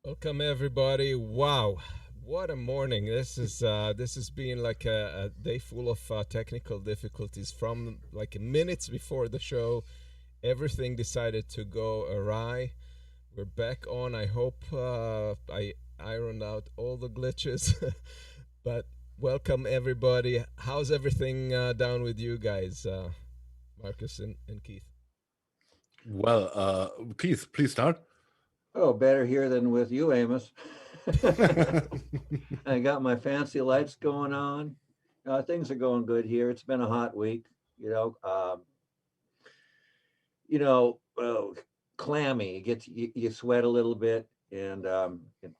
Welcome everybody. Wow, what a morning! This has been like a day full of technical difficulties. From like minutes before the show, everything decided to go awry. We're back on. I hope I ironed out all the glitches. But welcome everybody. How's everything down with you guys, Markus and Keith? Well, Keith, please start. Oh, better here than with you, Amos. I got my fancy lights going on. Things are going good here. It's been a hot week, you know, uh, clammy. You sweat a little bit, and it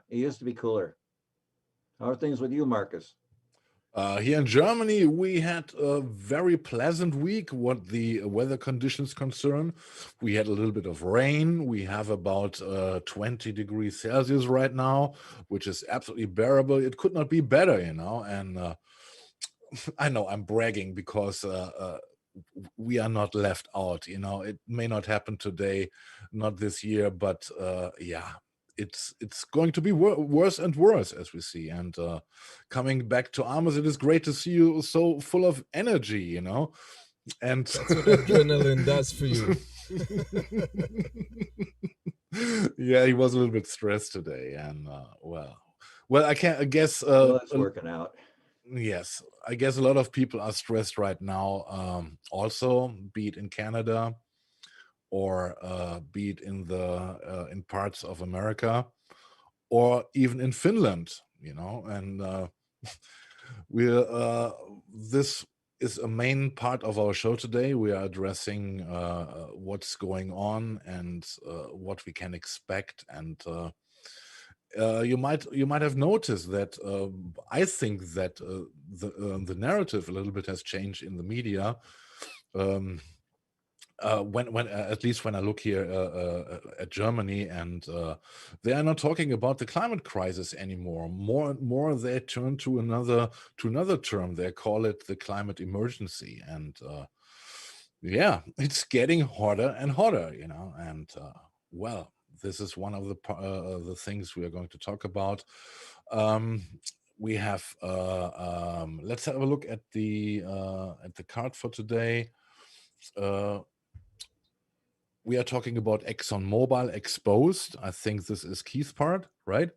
used to be cooler. How are things with you, Markus? Here in Germany, we had a very pleasant week what the weather conditions concern. We had a little bit of rain. We have about 20 degrees Celsius right now, which is absolutely bearable. It could not be better, and I know I'm bragging because we are not left out. It may not happen today, not this year, but yeah. It's going to be worse and worse as we see. And coming back to Amos, it is great to see you so full of energy, and That's what adrenaline does for you. Yeah, he was a little bit stressed today, and well, I guess Well, it's working out. yes, I guess a lot of people are stressed right now, also, be it in Canada or be it in parts of America, or even in Finland, and this is a main part of our show today. We are addressing what's going on and what we can expect, and you might have noticed that I think that the narrative a little bit has changed in the media. When at least when I look here at Germany, and they are not talking about the climate crisis anymore. More and more, they turn to another term. They call it the climate emergency, and yeah, it's getting hotter and hotter, And well, this is one of the things we are going to talk about. We have let's have a look at the card for today. We are talking about Exxon Mobil Exposed. I think this is Keith's part, right?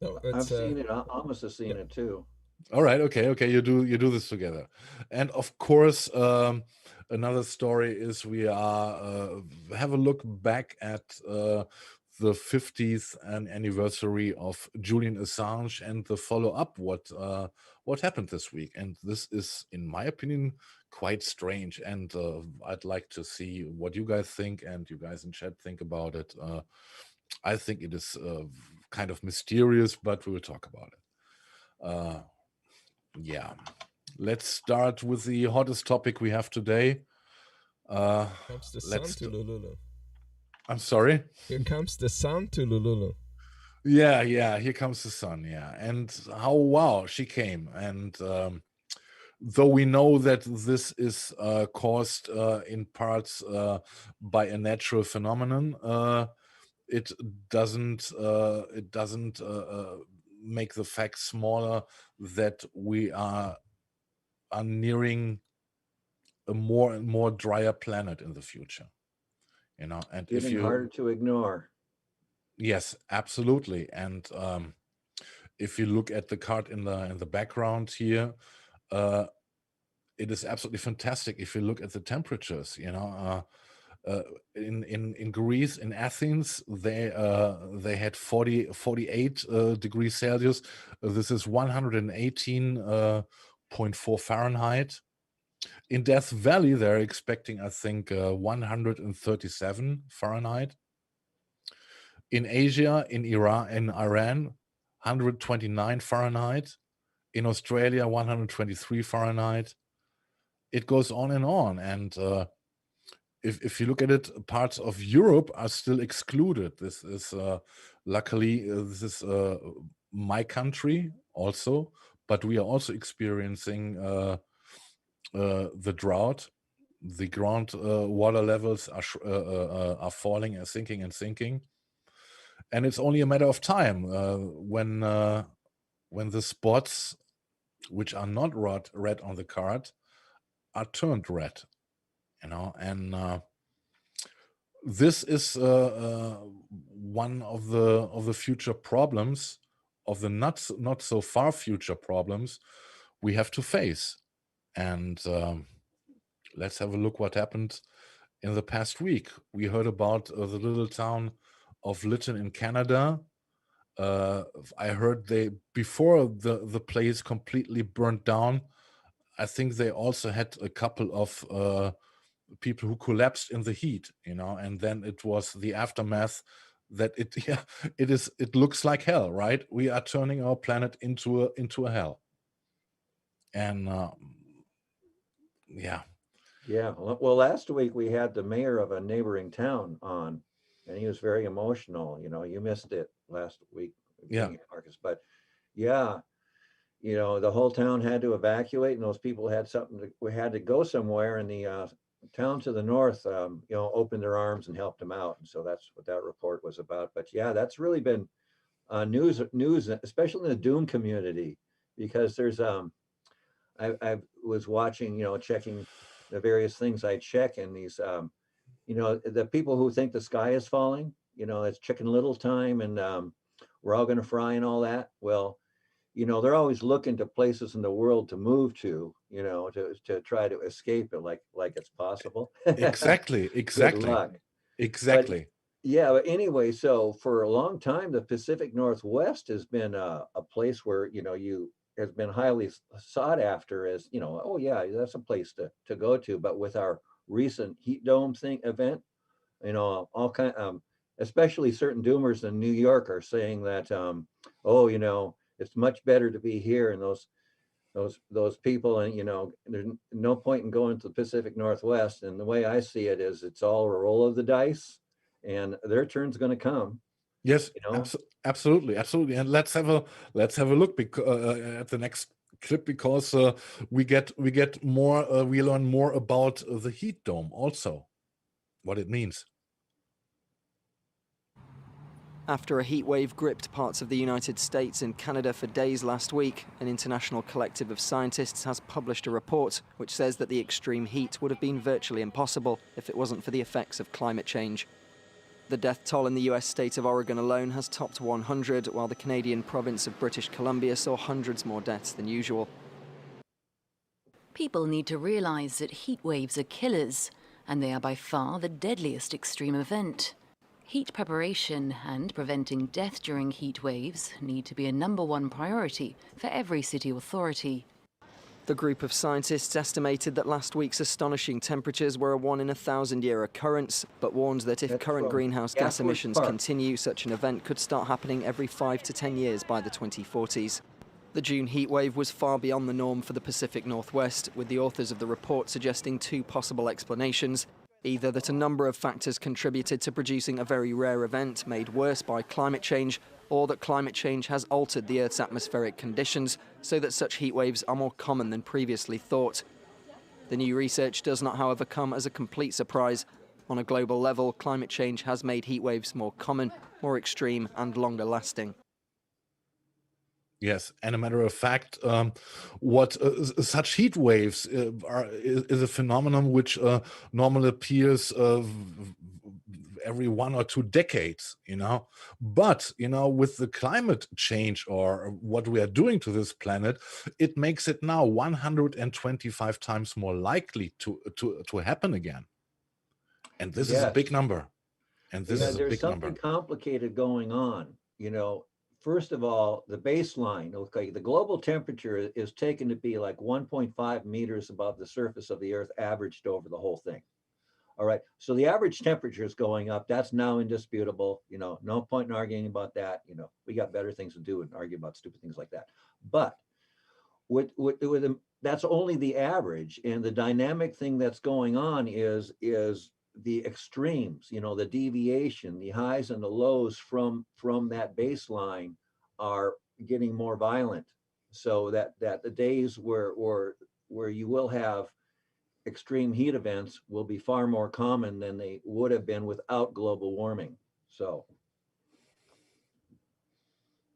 No, I've seen it. Amos has seen it too. All right. Okay. You do this together, and of course, another story is we are have a look back at the 50th anniversary of Julian Assange and the follow up. What happened this week? And this is, in my opinion, quite strange. And I'd like to see what you guys think, and you guys in chat think about it. I think it is kind of mysterious, but we will talk about it. Yeah, let's start with the hottest topic we have today. Comes the sun, tullullullu. I'm sorry? Here comes the sun, tullullullu. Yeah, here comes the sun, yeah. And wow, she came. And though we know that this is caused in parts by a natural phenomenon, it doesn't make the fact smaller that we are nearing a more and more drier planet in the future, and Getting harder to ignore. Yes, absolutely. And if you look at the card in the background here, it is absolutely fantastic. If you look at the temperatures, in Greece, in Athens, they had 48 degrees Celsius. This is 118.4 Fahrenheit. In Death Valley, they're expecting, I think, 137 Fahrenheit. In Asia, in Iran, 129 Fahrenheit. In Australia, 123 Fahrenheit. It goes on, and if you look at it, parts of Europe are still excluded. This is luckily this is my country also, but we are also experiencing the drought. the ground water levels are falling and sinking and sinking, and it's only a matter of time when the spots which are not red on the card are turned red, and this is one of the future problems, of the not so far future problems we have to face. And let's have a look what happened in the past week. We heard about the little town of Lytton in Canada. I heard before the place completely burned down, I think they also had a couple of people who collapsed in the heat, and then it was the aftermath that it looks like hell, right? We are turning our planet into a hell. And yeah. Well, last week we had the mayor of a neighboring town on, and he was very emotional. You missed it last week, Marcus, but yeah, the whole town had to evacuate, and those people had we had to go somewhere, and the town to the north, opened their arms and helped them out. And so that's what that report was about. But yeah, that's really been news, especially in the doom community, because there's I was watching, checking the various things I check, and these the people who think the sky is falling, it's Chicken Little time, and we're all going to fry and all that. Well, they're always looking to places in the world to move to, to try to escape it, like it's possible. Exactly. Good luck. Exactly. But anyway, so for a long time, the Pacific Northwest has been a place where, has been highly sought after as, oh yeah, that's a place to go to. But with our recent heat dome event, all kind, especially certain doomers in New York are saying that, it's much better to be here, and those people, and there's no point in going to the Pacific Northwest. And the way I see it is, it's all a roll of the dice, and their turn's going to come. Yes, absolutely. And let's have a look at the next clip, because we get more, we learn more about the heat dome also, what it means. After a heat wave gripped parts of the United States and Canada for days last week, an international collective of scientists has published a report which says that the extreme heat would have been virtually impossible if it wasn't for the effects of climate change. The death toll in the US state of Oregon alone has topped 100, while the Canadian province of British Columbia saw hundreds more deaths than usual. People need to realise that heat waves are killers, and they are by far the deadliest extreme event. Heat preparation and preventing death during heat waves need to be a #1 priority for every city authority. The group of scientists estimated that last week's astonishing temperatures were a 1 in 1,000-year occurrence, but warned that if current greenhouse gas emissions continue, such an event could start happening every 5 to 10 years by the 2040s. The June heatwave was far beyond the norm for the Pacific Northwest, with the authors of the report suggesting 2 possible explanations. Either that a number of factors contributed to producing a very rare event made worse by climate change, or that climate change has altered the Earth's atmospheric conditions so that such heat waves are more common than previously thought. The new research does not, however, come as a complete surprise. On a global level, climate change has made heat waves more common, more extreme and longer lasting. Yes, and a matter of fact, what such heat waves is a phenomenon which normally appears every 1 or 2 decades, But, with the climate change, or what we are doing to this planet, it makes it now 125 times more likely to happen again. And this is a big number. And this is a big number. There's something complicated going on, First of all, the baseline, okay, the global temperature is taken to be like 1.5 meters above the surface of the Earth, averaged over the whole thing. All right, so the average temperature is going up. That's now indisputable. No point in arguing about that. We got better things to do and argue about stupid things like that. But that's only the average, and the dynamic thing that's going on is the extremes, the deviation, the highs and the lows from that baseline are getting more violent. So that the days where you will have extreme heat events will be far more common than they would have been without global warming. So.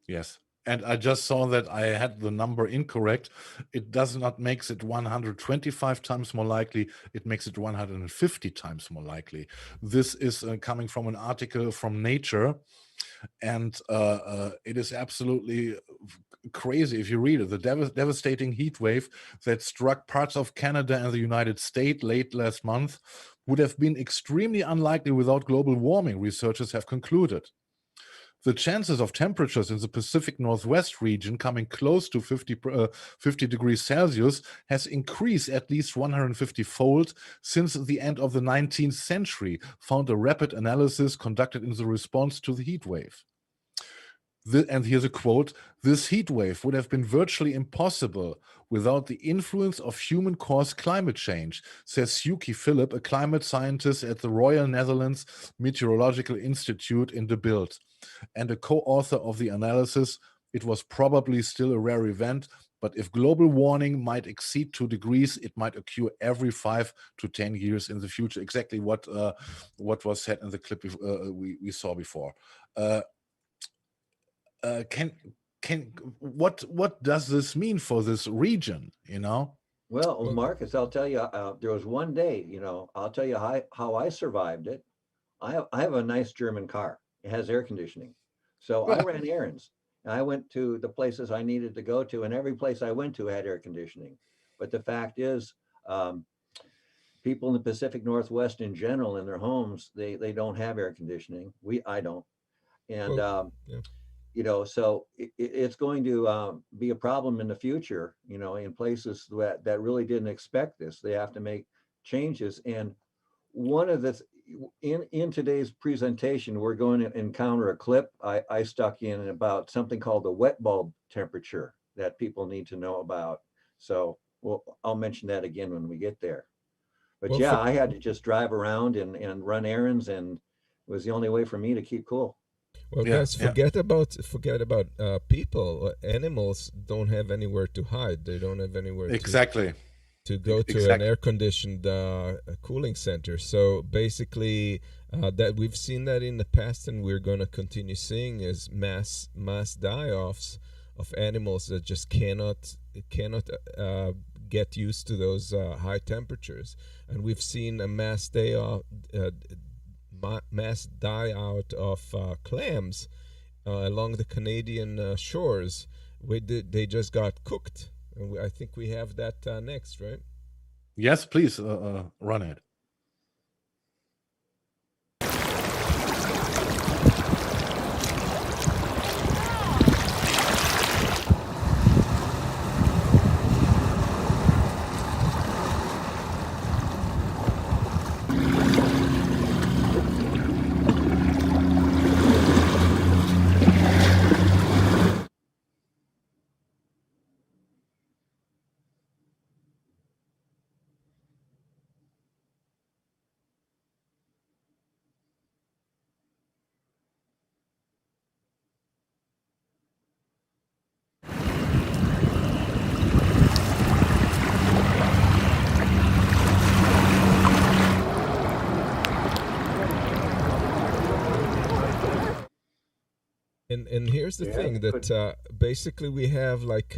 Yes. And I just saw that I had the number incorrect. It does not makes it 125 times more likely. It makes it 150 times more likely. This is coming from an article from Nature, and it is absolutely crazy if you read it. The devastating heat wave that struck parts of Canada and the United States late last month would have been extremely unlikely without global warming, researchers have concluded. The chances of temperatures in the Pacific Northwest region coming close to 50 degrees Celsius has increased at least 150-fold since the end of the 19th century, found a rapid analysis conducted in the response to the heat wave. And here's a quote: "This heat wave would have been virtually impossible without the influence of human-caused climate change," says Suki Philip, a climate scientist at the Royal Netherlands Meteorological Institute in De Bild, and a co-author of the analysis. It was probably still a rare event, but if global warming might exceed 2 degrees, it might occur every 5 to 10 years in the future. Exactly what was said in the clip we saw before. What does this mean for this region, you know? Well, Marcus, I'll tell you, there was one day, you know, I'll tell you how I survived it. I have a nice German car. It has air conditioning. So I ran errands. And I went to the places I needed to go to, and every place I went to had air conditioning. But the fact is, people in the Pacific Northwest in general, in their homes, they don't have air conditioning. I don't. And, you know, so it's going to be a problem in the future, you know, in places that really didn't expect this. They have to make changes. And one of the, in today's presentation, we're going to encounter a clip I stuck in about something called the wet bulb temperature that people need to know about. So I'll mention that again when we get there. But I had to just drive around and run errands, and it was the only way for me to keep cool. Well, guys, forget about people. Animals don't have anywhere to hide. They don't have anywhere to go to an air-conditioned cooling center. So basically, that we've seen that in the past, and we're going to continue seeing is mass die-offs of animals that just cannot get used to those high temperatures. And we've seen a mass die-out of clams along the Canadian shores. They just got cooked. And I think we have that next, right? Yes, please run it. And here's the thing that basically we have like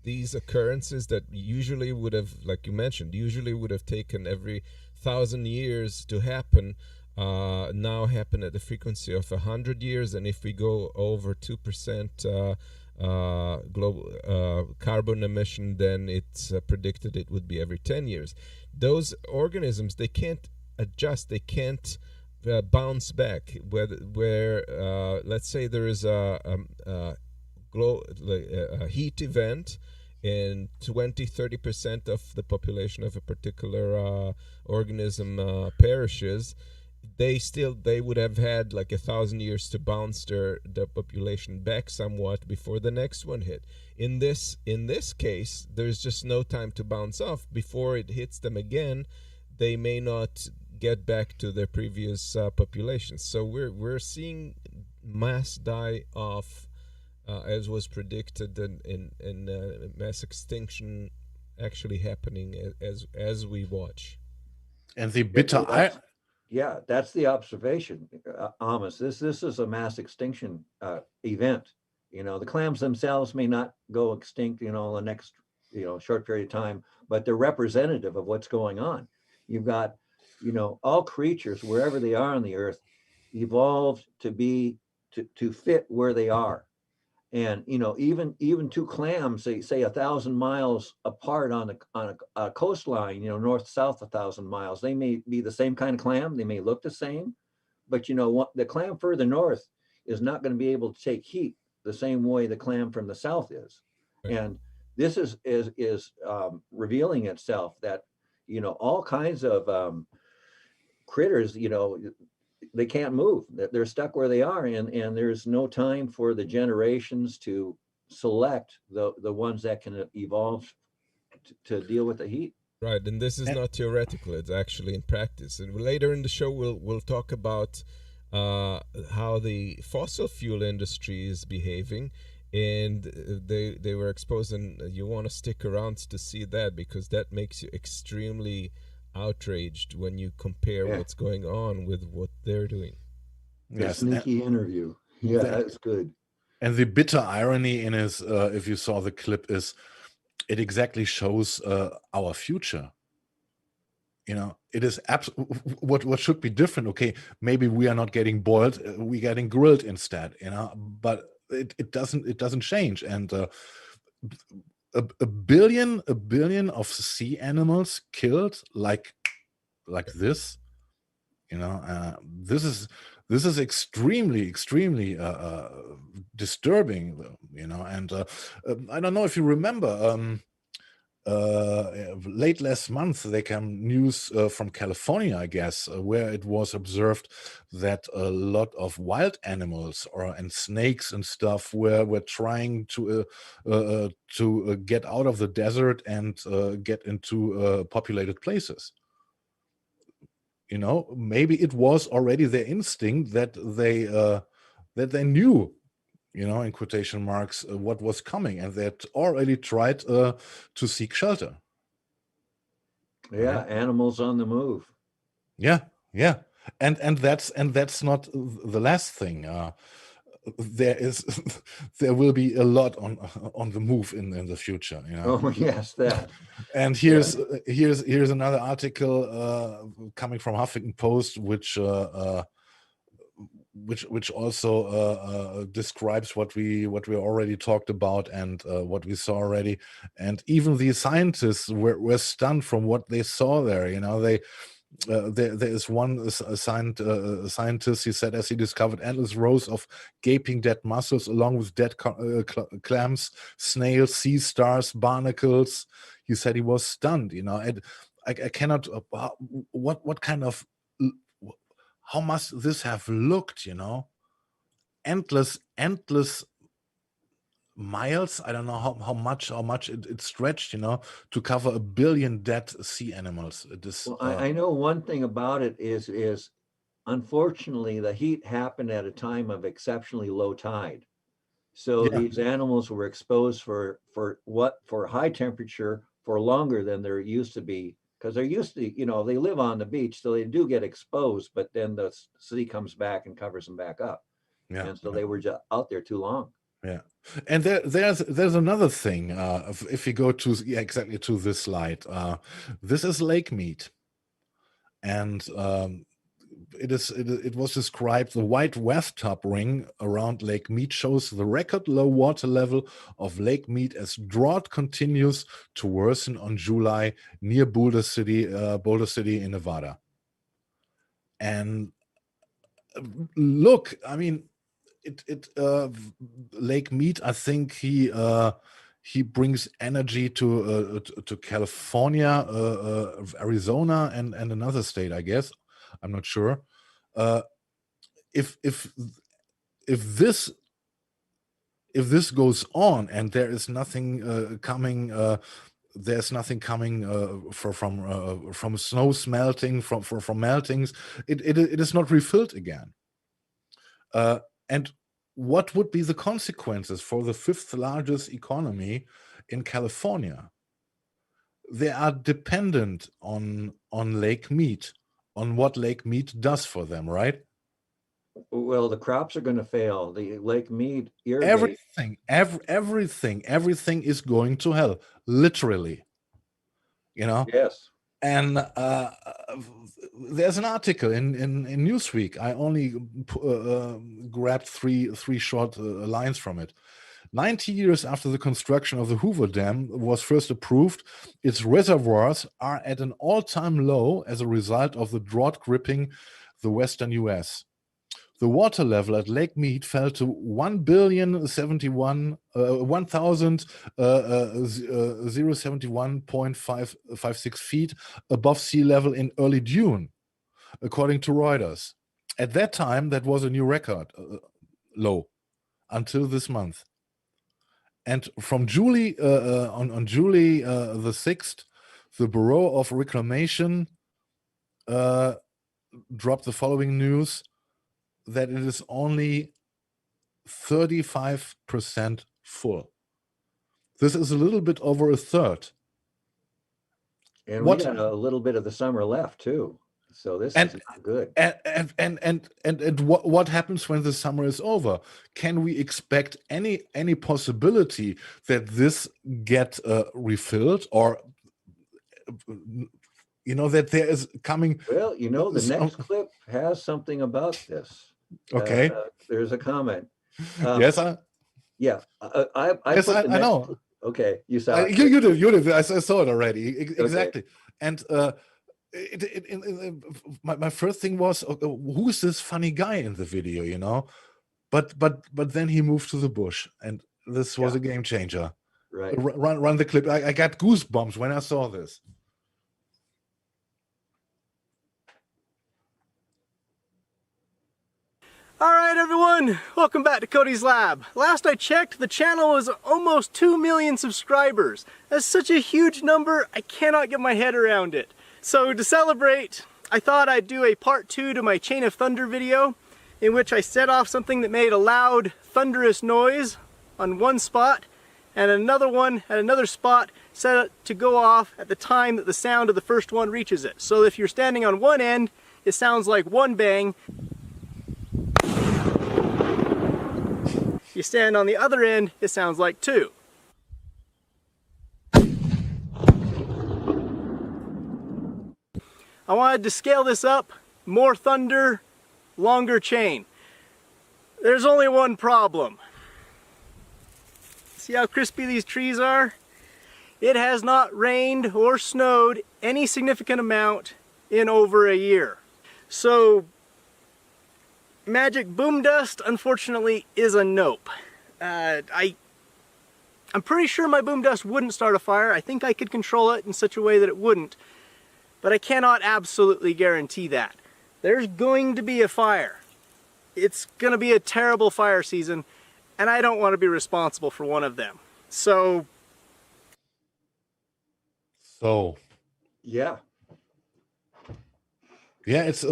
these occurrences that usually would have, like you mentioned, usually would have taken every 1,000 years to happen, now happen at the frequency of 100 years. And if we go over 2% global carbon emission, then it's predicted it would be every 10 years. Those organisms, they can't adjust, they can't bounce back. Where let's say there is a heat event and 20-30% of the population of a particular organism perishes, they would have had like 1,000 years to bounce the population back somewhat before the next one hit. In this case, there's just no time to bounce off. Before it hits them again, they may not get back to their previous populations. So we're seeing mass die off, as was predicted in mass extinction actually happening as we watch. And the bitter that's the observation, Amos. This is a mass extinction event. The clams themselves may not go extinct, the next, short period of time, but they're representative of what's going on. You've got, all creatures, wherever they are on the earth, evolved to be to fit where they are. And even two clams, say 1,000 miles apart on a coastline, north south 1,000 miles, they may be the same kind of clam, they may look the same, but the clam further north is not going to be able to take heat the same way the clam from the south is. Right. And this is revealing itself that all kinds of critters, they can't move. They're stuck where they are, and there's no time for the generations to select the ones that can evolve to deal with the heat. Right, and this is not theoretical; it's actually in practice. And later in the show, we'll talk about how the fossil fuel industry is behaving, and they were exposed. And you want to stick around to see that, because that makes you extremely outraged when you compare what's going on with what they're doing. Yes, sneaky interview. Yeah, that's good. And the bitter irony in his, if you saw the clip, is it exactly shows our future. It is what should be different. Okay, maybe we are not getting boiled, we're getting grilled instead. But it doesn't change. And a billion of sea animals killed like this. This is extremely disturbing. And I don't know if you remember. Late last month, there came news from California, I guess, where it was observed that a lot of wild animals and snakes and stuff were trying to get out of the desert and get into populated places. Maybe it was already their instinct that they knew, in quotation marks, what was coming, and that already tried to seek shelter. Yeah, animals on the move. Yeah, and that's not the last thing. There will be a lot on the move in the future. Oh yes, that. And here's another article coming from Huffington Post, which also describes what we already talked about and what we saw already. And even the scientists were stunned from what they saw there. There is one scientist, he said, as he discovered endless rows of gaping dead mussels along with dead clams, snails, sea stars, barnacles. He said he was stunned, and I cannot, what kind of, how must this have looked, endless miles. I don't know how much it stretched, to cover 1 billion dead sea animals. I know one thing about it is unfortunately the heat happened at a time of exceptionally low tide. So these animals were exposed for high temperature for longer than they're used to be, because they're used to, they live on the beach, so they do get exposed, but then the sea comes back and covers them back up. And so they were just out there too long. Yeah, and there's another thing. If you go to exactly to this slide, this is lake meat, and it was described. The white bathtub ring around Lake Mead shows the record low water level of Lake Mead as drought continues to worsen on July near Boulder City in Nevada. And look, I mean, Lake Mead, I think he brings energy to California, Arizona, and another state, I guess. I'm not sure. If this goes on and there is nothing coming, there's nothing coming from snow melting, from meltings. It is not refilled again. And what would be the consequences for the 5th largest economy in California? they are dependent on Lake Mead, on what Lake Mead does for them, right? Well, the crops are going to fail. The Lake Mead irrigate. Everything is going to hell, literally. Yes. And there's an article in Newsweek. I only grabbed three short lines from it. 90 years after the construction of the Hoover Dam was first approved, its reservoirs are at an all-time low as a result of the drought gripping the western U.S. The water level at Lake Mead fell to 1,071.556 feet above sea level in early June, according to Reuters. At that time, that was a new record low until this month. And from July on July the 6th, the Bureau of Reclamation dropped the following news, that it is only 35% full. This is a little bit over a third. And we got a little bit of the summer left too. So this is not good. And what happens when the summer is over? Can we expect any possibility that this get refilled, or that there is coming? Well, the next clip has something about this. Okay. There's a comment. Yes, I know. Okay, you saw it. You did. I saw it already. Exactly. Okay. And my first thing was, who's this funny guy in the video? But then he moved to the bush, and this was a game changer. Right. Run the clip. I got goosebumps when I saw this. All right, everyone, welcome back to Cody's Lab. Last I checked, the channel was almost 2 million subscribers. That's such a huge number, I cannot get my head around it. So to celebrate, I thought I'd do a part 2 to my Chain of Thunder video, in which I set off something that made a loud, thunderous noise on one spot, and another one at another spot set it to go off at the time that the sound of the first one reaches it. So if you're standing on one end, it sounds like one bang. You stand on the other end, it sounds like two. I wanted to scale this up, more thunder, longer chain. There's only one problem. See how crispy these trees are? It has not rained or snowed any significant amount in over a year. So magic boom dust, unfortunately, is a nope. I'm pretty sure my boom dust wouldn't start a fire. I think I could control it in such a way that it wouldn't, but I cannot absolutely guarantee that. There's going to be a fire. It's going to be a terrible fire season, and I don't want to be responsible for one of them. So yeah, it's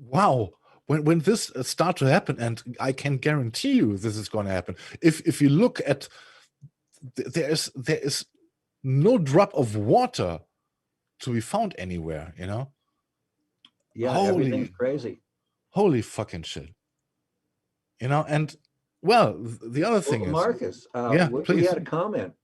wow. When this start to happen, and I can guarantee you this is going to happen. If you look at, there is no drop of water to be found anywhere. Yeah, everything's crazy. Holy fucking shit. And well, the other thing is, Markus, we had a comment.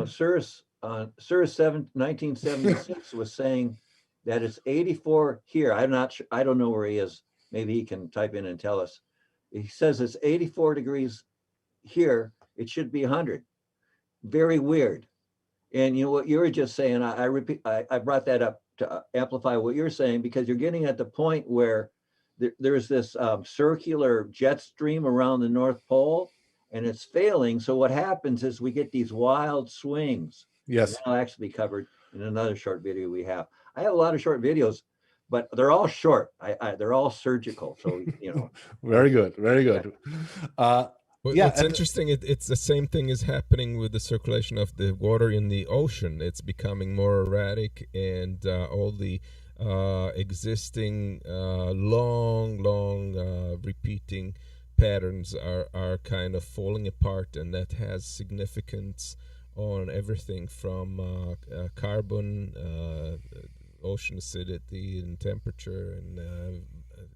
Cirrus 1976 was saying that it's 84 here. I'm not sure. I don't know where he is. Maybe he can type in and tell us. He says it's 84 degrees here. It should be 100. Very weird. And what you were just saying, I repeat, I brought that up to amplify what you're saying, because you're getting at the point where there's this circular jet stream around the North Pole, and it's failing. So what happens is we get these wild swings. Yes. That'll actually be covered in another short video we have. I have a lot of short videos, but they're all short. They're all surgical. So, Very good. Very good. What's interesting, it's the same thing is happening with the circulation of the water in the ocean. It's becoming more erratic, and all the existing long repeating patterns are kind of falling apart, and that has significance on everything from carbon, ocean acidity, and temperature, and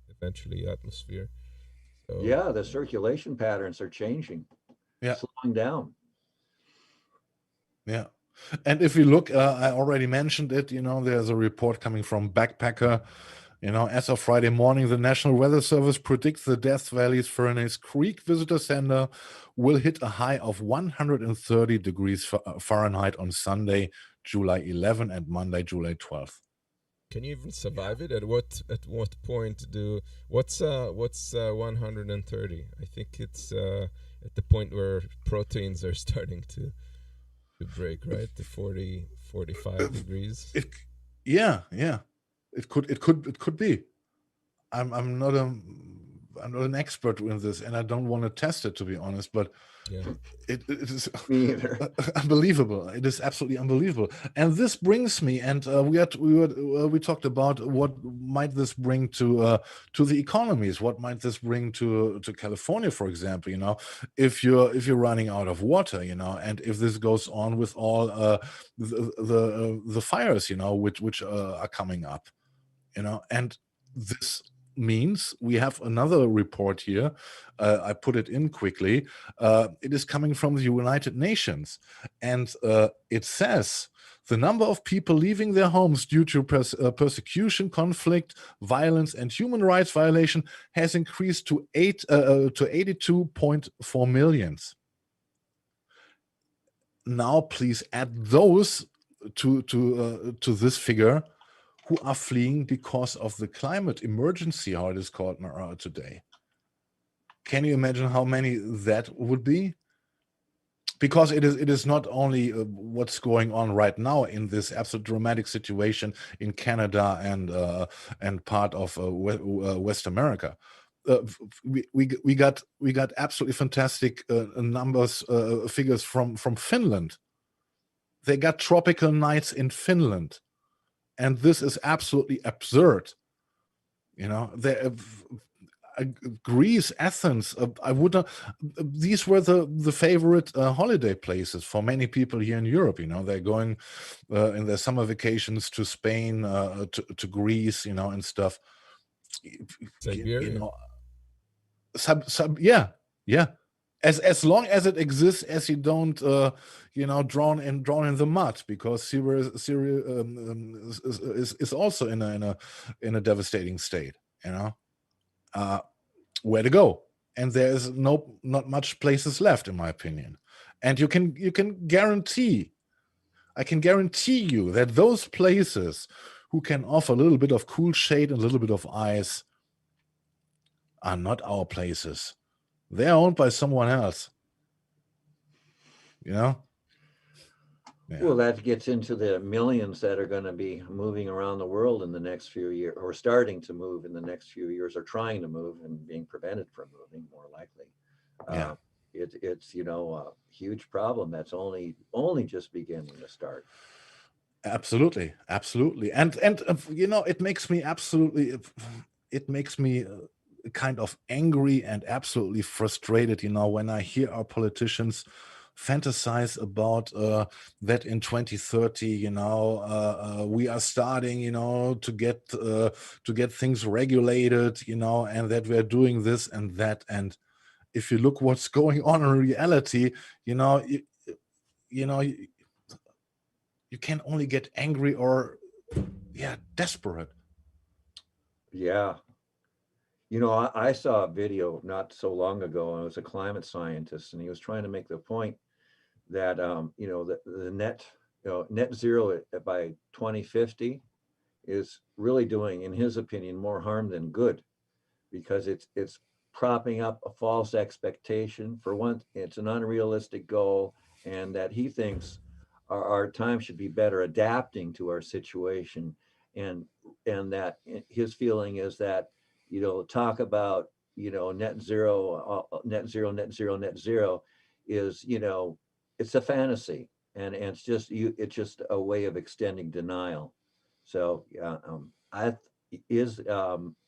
eventually atmosphere. So, yeah, the circulation patterns are changing, Yeah. slowing down. Yeah. And if we look, I already mentioned it, there's a report coming from Backpacker. As of Friday morning, the National Weather Service predicts the Death Valley's Furnace Creek Visitor Center will hit a high of 130 degrees Fahrenheit on Sunday, July 11 and Monday, July 12th. can you even survive it? At what point what's 130? I think it's at the point where proteins are starting to break, right? The 40, 45 degrees. Yeah. It could be. I'm not an expert in this, and I don't want to test it, to be honest, but Yeah. it is Me either. unbelievable. It is absolutely unbelievable. And this brings me, and we talked about what might this bring to the economies. What might this bring to California, for example? If you're running out of water, and if this goes on with all the fires, which are coming up, and this means we have another report here. I put it in quickly. It is coming from the United Nations, and it says the number of people leaving their homes due to persecution, conflict, violence, and human rights violation has increased to 82.4 million. Now, please add those to this figure who are fleeing because of the climate emergency, how it is called today. Can you imagine how many that would be? Because it is not only what's going on right now in this absolute dramatic situation in Canada and part of West America. We got absolutely fantastic figures from Finland. They got tropical nights in Finland. And this is absolutely absurd. Greece, Athens, these were the favorite holiday places for many people here in Europe. They're going in their summer vacations to Spain, to Greece, and stuff. Siberia. Yeah. As long as it exists, as you don't, drown in the mud, because Syria is also in a devastating state. Where to go? And there is not much places left, in my opinion. And I can guarantee you that those places who can offer a little bit of cool shade and a little bit of ice are not our places. They're owned by someone else. Yeah. Well, that gets into the millions that are going to be moving around the world in the next few years, or starting to move in the next few years, or trying to move and being prevented from moving, more likely. Yeah. It's a huge problem that's only just beginning to start. Absolutely. And it makes me kind of angry and absolutely frustrated, when I hear our politicians fantasize about that in 2030, we are starting, to get things regulated, and that we're doing this and that. And if you look what's going on in reality, you can only get angry or desperate. Yeah. I saw a video not so long ago, and it was a climate scientist, and he was trying to make the point that the net zero by 2050 is really doing, in his opinion, more harm than good, because it's propping up a false expectation. For one, it's an unrealistic goal, and that he thinks our time should be better adapting to our situation, and that his feeling is that talk about net zero is it's a fantasy, and it's just a way of extending denial. So his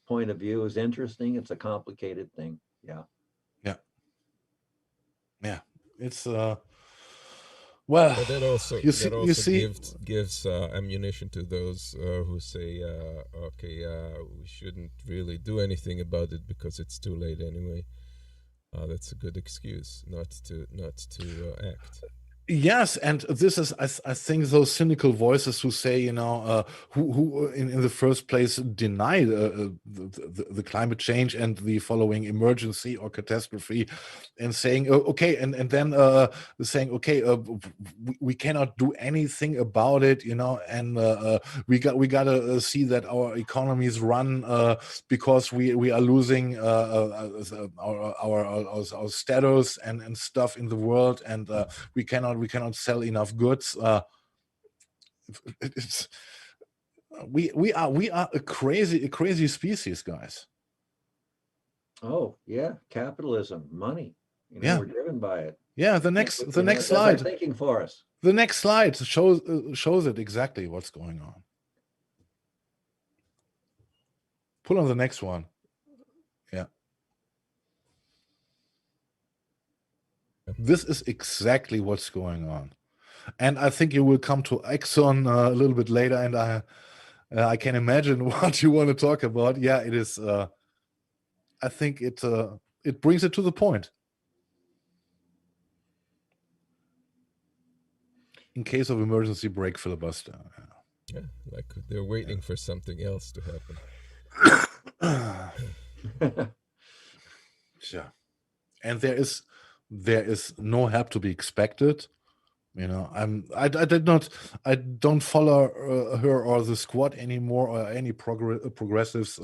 point of view is interesting. It's a complicated thing. Yeah. It's Well, But that also you see, gives ammunition to those who say, okay, we shouldn't really do anything about it because it's too late anyway. That's a good excuse not to act. yes, and this is, I think, those cynical voices who say, who in the first place deny the climate change and the following emergency or catastrophe, and saying, okay, and then saying, okay, we cannot do anything about it, and we gotta see that our economies run because we are losing our status and stuff in the world, and we cannot sell enough goods. We are a crazy species, guys. Oh yeah, capitalism, money. Yeah. We're driven by it. Yeah, the next That's slide. thinking for us. The next slide shows it exactly what's going on. Pull on the next one. Yeah. This is exactly what's going on. And I think you will come to Exxon a little bit later, and I can imagine what you want to talk about. Yeah, it is. I think it brings it to the point. In case of emergency, break filibuster. Yeah, like they're waiting for something else to happen. Yeah, and there is no help to be expected. I don't follow her or the squad anymore, or any progressives.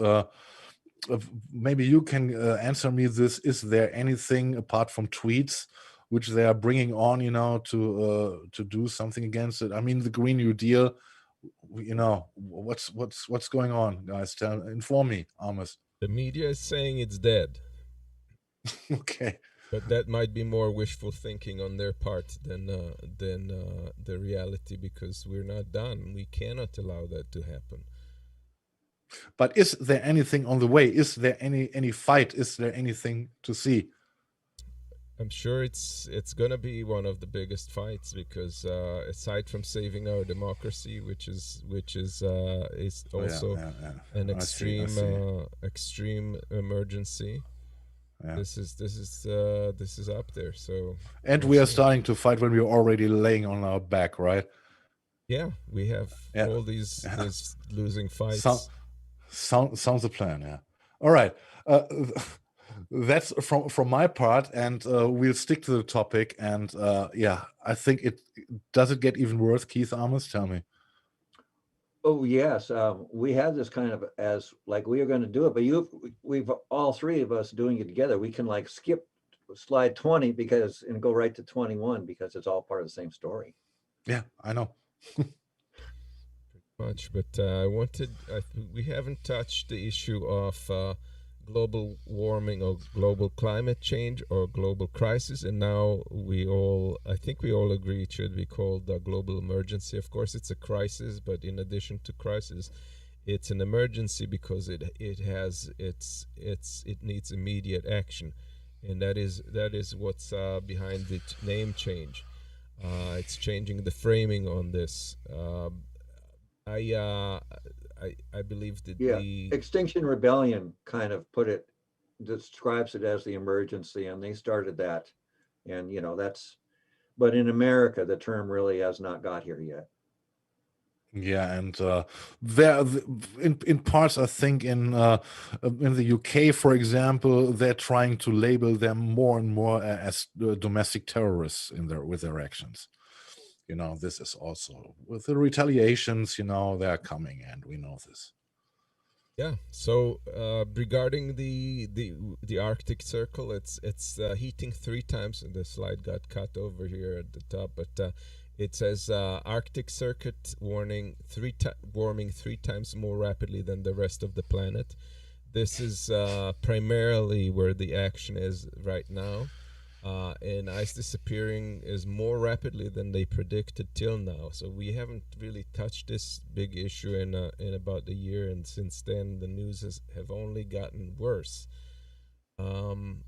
Maybe you can answer me this. Is there anything apart from tweets which they are bringing on, to do something against it? I mean, the Green New Deal, what's going on, guys? Inform me, Amos. The media is saying it's dead. Okay. But that might be more wishful thinking on their part than the reality, because we're not done. We cannot allow that to happen. But is there anything on the way? Is there any fight? Is there anything to see? I'm sure it's gonna be one of the biggest fights, because aside from saving our democracy, which is also an extreme emergency. Yeah. This is up there. So, and we are starting to fight when we're already laying on our back, right? Yeah, we have all these losing fights. Sounds a plan. Yeah. All right. That's from my part, and we'll stick to the topic. And I think does it get even worse, Keith Amos? Tell me. Oh yes, we had this kind of as like we are going to do it, but we've all three of us doing it together. We can like skip slide 20 and go right to 21 because it's all part of the same story. Yeah, I know. Much, but we haven't touched the issue of global warming or global climate change or global crisis, and now I think we all agree it should be called a global emergency. Of course, it's a crisis, but in addition to crisis, it's an emergency because it needs immediate action, and that is what's behind the name change. It's changing the framing on this. I believe that the Extinction Rebellion kind of describes it as the emergency, and they started that, and but in America the term really has not got here yet. Yeah, and there in parts, I think in the UK, for example, they're trying to label them more and more as domestic terrorists with their actions. This is also with the retaliations, they're coming, and we know this. Yeah. So regarding the Arctic Circle, it's heating 3 times, and the slide got cut over here at the top, but it says Arctic Circuit warming 3 times more rapidly than the rest of the planet. This is primarily where the action is right now. And ice disappearing is more rapidly than they predicted till now. So we haven't really touched this big issue in about a year, and since then the news have only gotten worse. You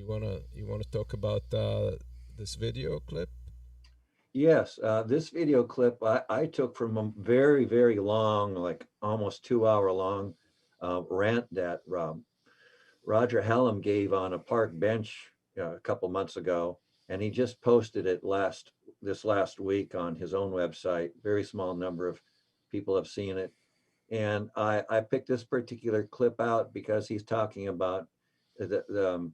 wanna talk about this video clip? Yes, this video clip I took from a very, very long, like almost 2 hour long rant that Roger Hallam gave on a park bench a couple months ago, and he just posted it this last week on his own website. Very small number of people have seen it, and I picked this particular clip out because he's talking about the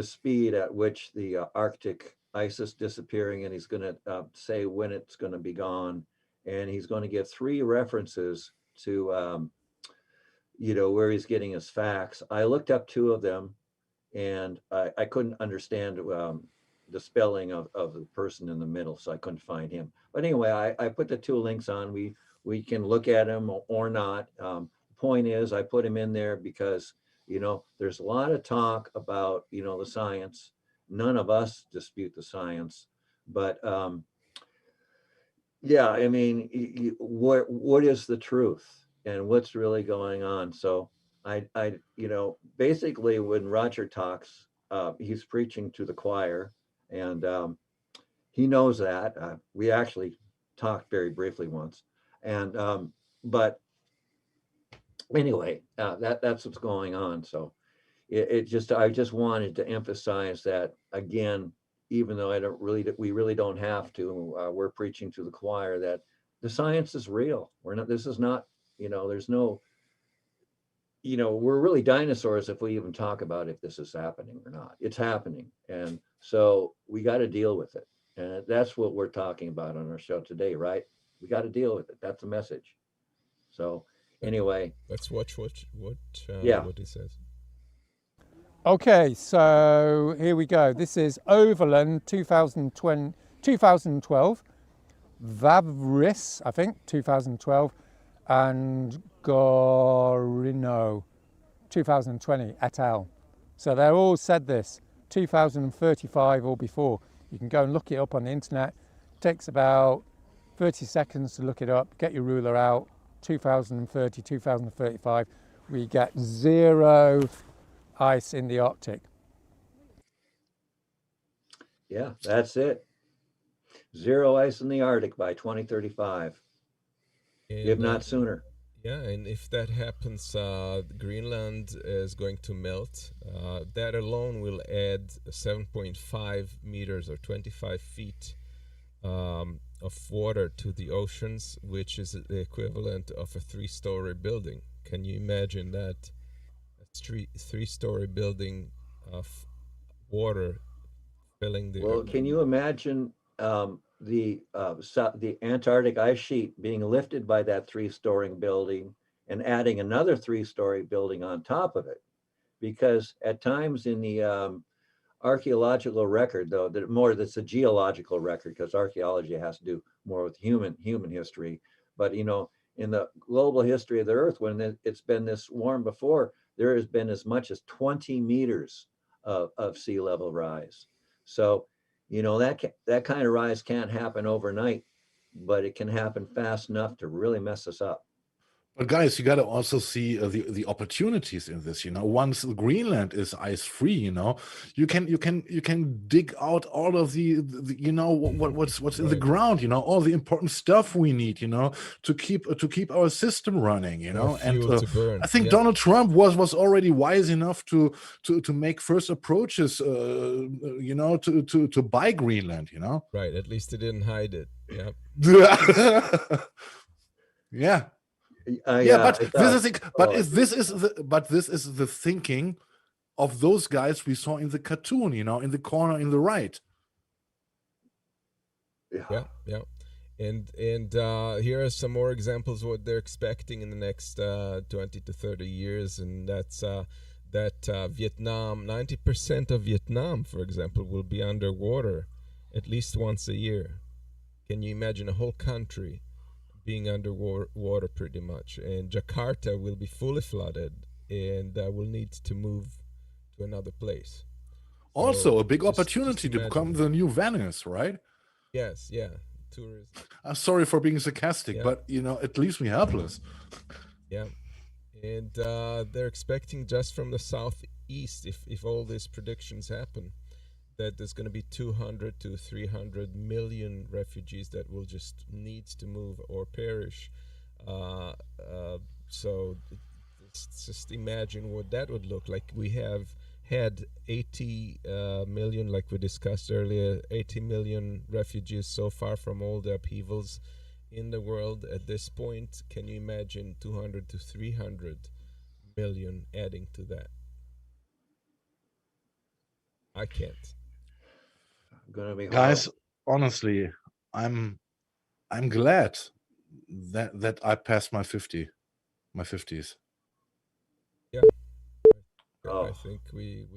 speed at which the Arctic ice is disappearing, and he's going to say when it's going to be gone, and he's going to give 3 references to where he's getting his facts. I looked up 2 of them, and I couldn't understand the spelling of the person in the middle, so I couldn't find him. But anyway, I put the 2 links on. We can look at him or not. The point is, I put him in there because there's a lot of talk about the science. None of us dispute the science, but yeah, I mean, what is the truth and what's really going on? So I basically when Roger talks, he's preaching to the choir, and he knows that. We actually talked very briefly once, and but anyway, that's what's going on. So I just wanted to emphasize that again, even though we really don't have to. We're preaching to the choir that the science is real. This is not, there's no, we're really dinosaurs if we even talk about if this is happening or not. It's happening, and so we got to deal with it, and that's what we're talking about on our show today, right? We got to deal with it. That's the message. So anyway, let's watch what he says. Okay, so here we go. This is Overland 2012, Vavris, I think, 2012, and Gorino 2020 et al. So they're all said this, 2035 or before. You can go and look it up on the internet. It takes about 30 seconds to look it up, get your ruler out. 2030, 2035, we get 0 ice in the Arctic. Yeah, that's it. 0 ice in the Arctic by 2035, if not sooner. Yeah, and if that happens, Greenland is going to melt. That alone will add 7.5 meters or 25 feet of water to the oceans, which is the equivalent of a 3-story building. Can you imagine that? A 3-story building of water filling the Well, can you imagine the Antarctic ice sheet being lifted by that 3-story building and adding another 3-story building on top of it? Because at times in the archaeological record, though, that's a geological record, because archaeology has to do more with human history. But in the global history of the Earth, when it's been this warm before, there has been as much as 20 meters of sea level rise. So that kind of rise can't happen overnight, but it can happen fast enough to really mess us up. But guys, you got to also see the opportunities in this. Once Greenland is ice free, you can dig out all of the what's in the ground, all the important stuff we need, to keep our system running, And I think Donald Trump was already wise enough to make first approaches, to buy Greenland, Right. At least he didn't hide it. Yeah. Yeah. This is the thinking of those guys we saw in the cartoon, in the corner in the right. Yeah. And here are some more examples of what they're expecting in the next 20 to 30 years, and that's that Vietnam, 90% of Vietnam, for example, will be underwater at least once a year. Can you imagine a whole country being underwater pretty much? And Jakarta will be fully flooded and will need to move to another place. Also, so a big opportunity to become the new Venice, right? Yes, yeah, tourism. I'm sorry for being sarcastic, but at least we're helpless. Yeah, and they're expecting just from the southeast, if all these predictions happen, that there's going to be 200 to 300 million refugees that will just needs to move or perish. So just imagine what that would look like. We have had 80 million, like we discussed earlier, 80 million refugees so far from all the upheavals in the world at this point. Can you imagine 200 to 300 million adding to that? I can't. Gonna be Guys, horrible. honestly, I'm glad that I passed my 50s. Yeah, I think we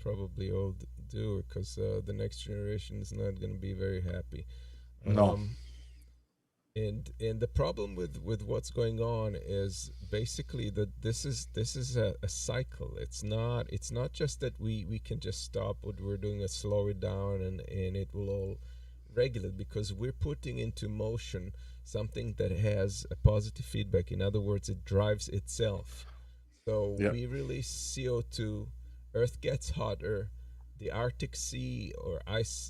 probably all do, because the next generation is not going to be very happy. No. And the problem with what's going on is basically that this is a cycle. It's not just that we can just stop what we're doing and slow it down and it will all regulate, because we're putting into motion something that has a positive feedback. In other words, it drives itself. So Yeah. we release CO2, Earth gets hotter, the Arctic Sea or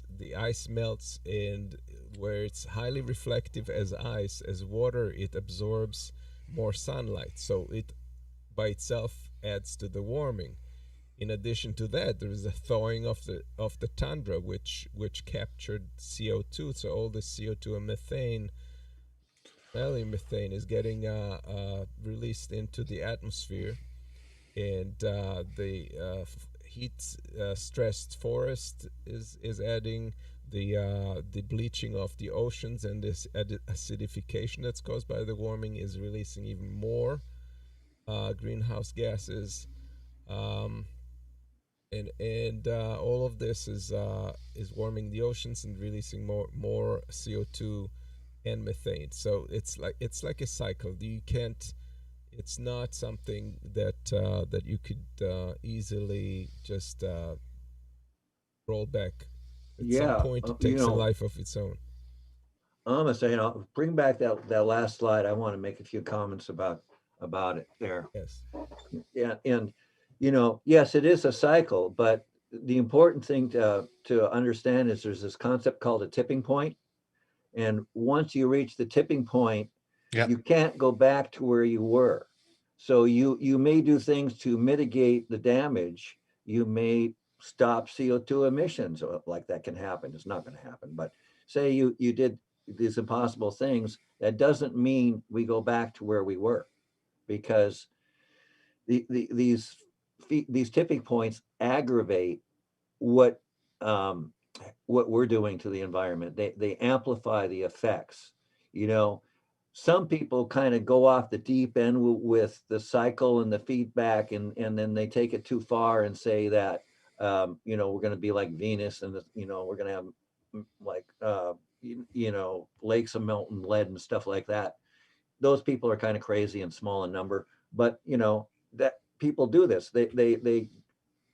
the ice melts, and where it's highly reflective as ice, as water, it absorbs more sunlight. So it by itself adds to the warming. In addition to that, there is a thawing of the tundra, which captured CO2. So all the CO2 and methane, mainly methane, is getting released into the atmosphere, and the heat stressed forest is adding, the bleaching of the oceans and this acidification that's caused by the warming is releasing even more greenhouse gases, and all of this is warming the oceans and releasing more CO2 and methane. So it's like a cycle. You can't. It's not something that you could easily just roll back. At some point, it takes a life of its own. Amos, bring back that last slide. I want to make a few comments about it there. Yes. Yeah, and yes, it is a cycle, but the important thing to understand is there's this concept called a tipping point, and once you reach the tipping point, you can't go back to where you were. So you may do things to mitigate the damage. You may stop CO2 emissions, like that can happen. It's not going to happen, but say you did these impossible things, that doesn't mean we go back to where we were, because these tipping points aggravate what we're doing to the environment. They amplify the effects. Some people kind of go off the deep end with the cycle and the feedback, and then they take it too far and say that we're going to be like Venus, and we're going to have like lakes of molten lead and stuff like that. Those people are kind of crazy and small in number, but that people do this. They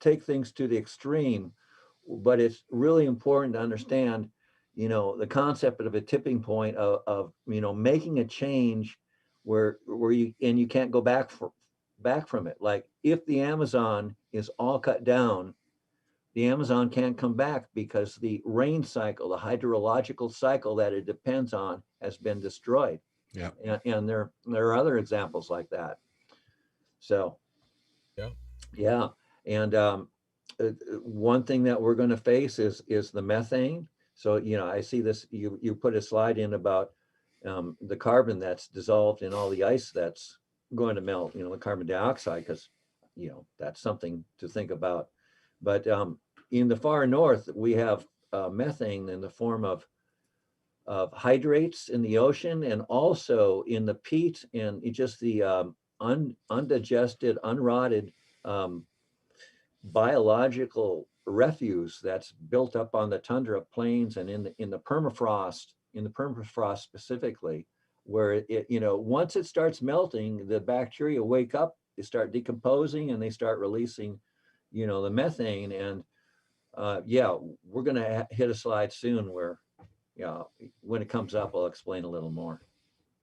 take things to the extreme, but it's really important to understand the concept of a tipping point of making a change where you can't go back from it. Like if the Amazon is all cut down, the Amazon can't come back because the rain cycle, the hydrological cycle that it depends on, has been destroyed. Yeah. And there are other examples like that. So yeah. And one thing that we're going to face is the methane. So I see this. You put a slide in about the carbon that's dissolved in all the ice that's going to melt. The carbon dioxide, because that's something to think about. But in the far north, we have methane in the form of hydrates in the ocean, and also in the peat and just the undigested, unrotted biological refuse that's built up on the tundra plains and in the permafrost specifically, where it once it starts melting, the bacteria wake up, they start decomposing, and they start releasing the methane. And we're going to hit a slide soon where when it comes up, I'll explain a little more.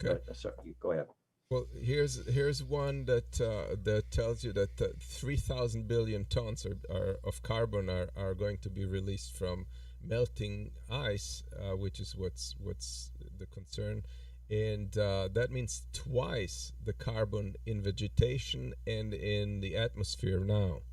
Okay. But, sorry, go ahead. Well, here's one that that tells you that 3,000 billion tons of carbon are going to be released from melting ice, which is what's the concern, and that means twice the carbon in vegetation and in the atmosphere now.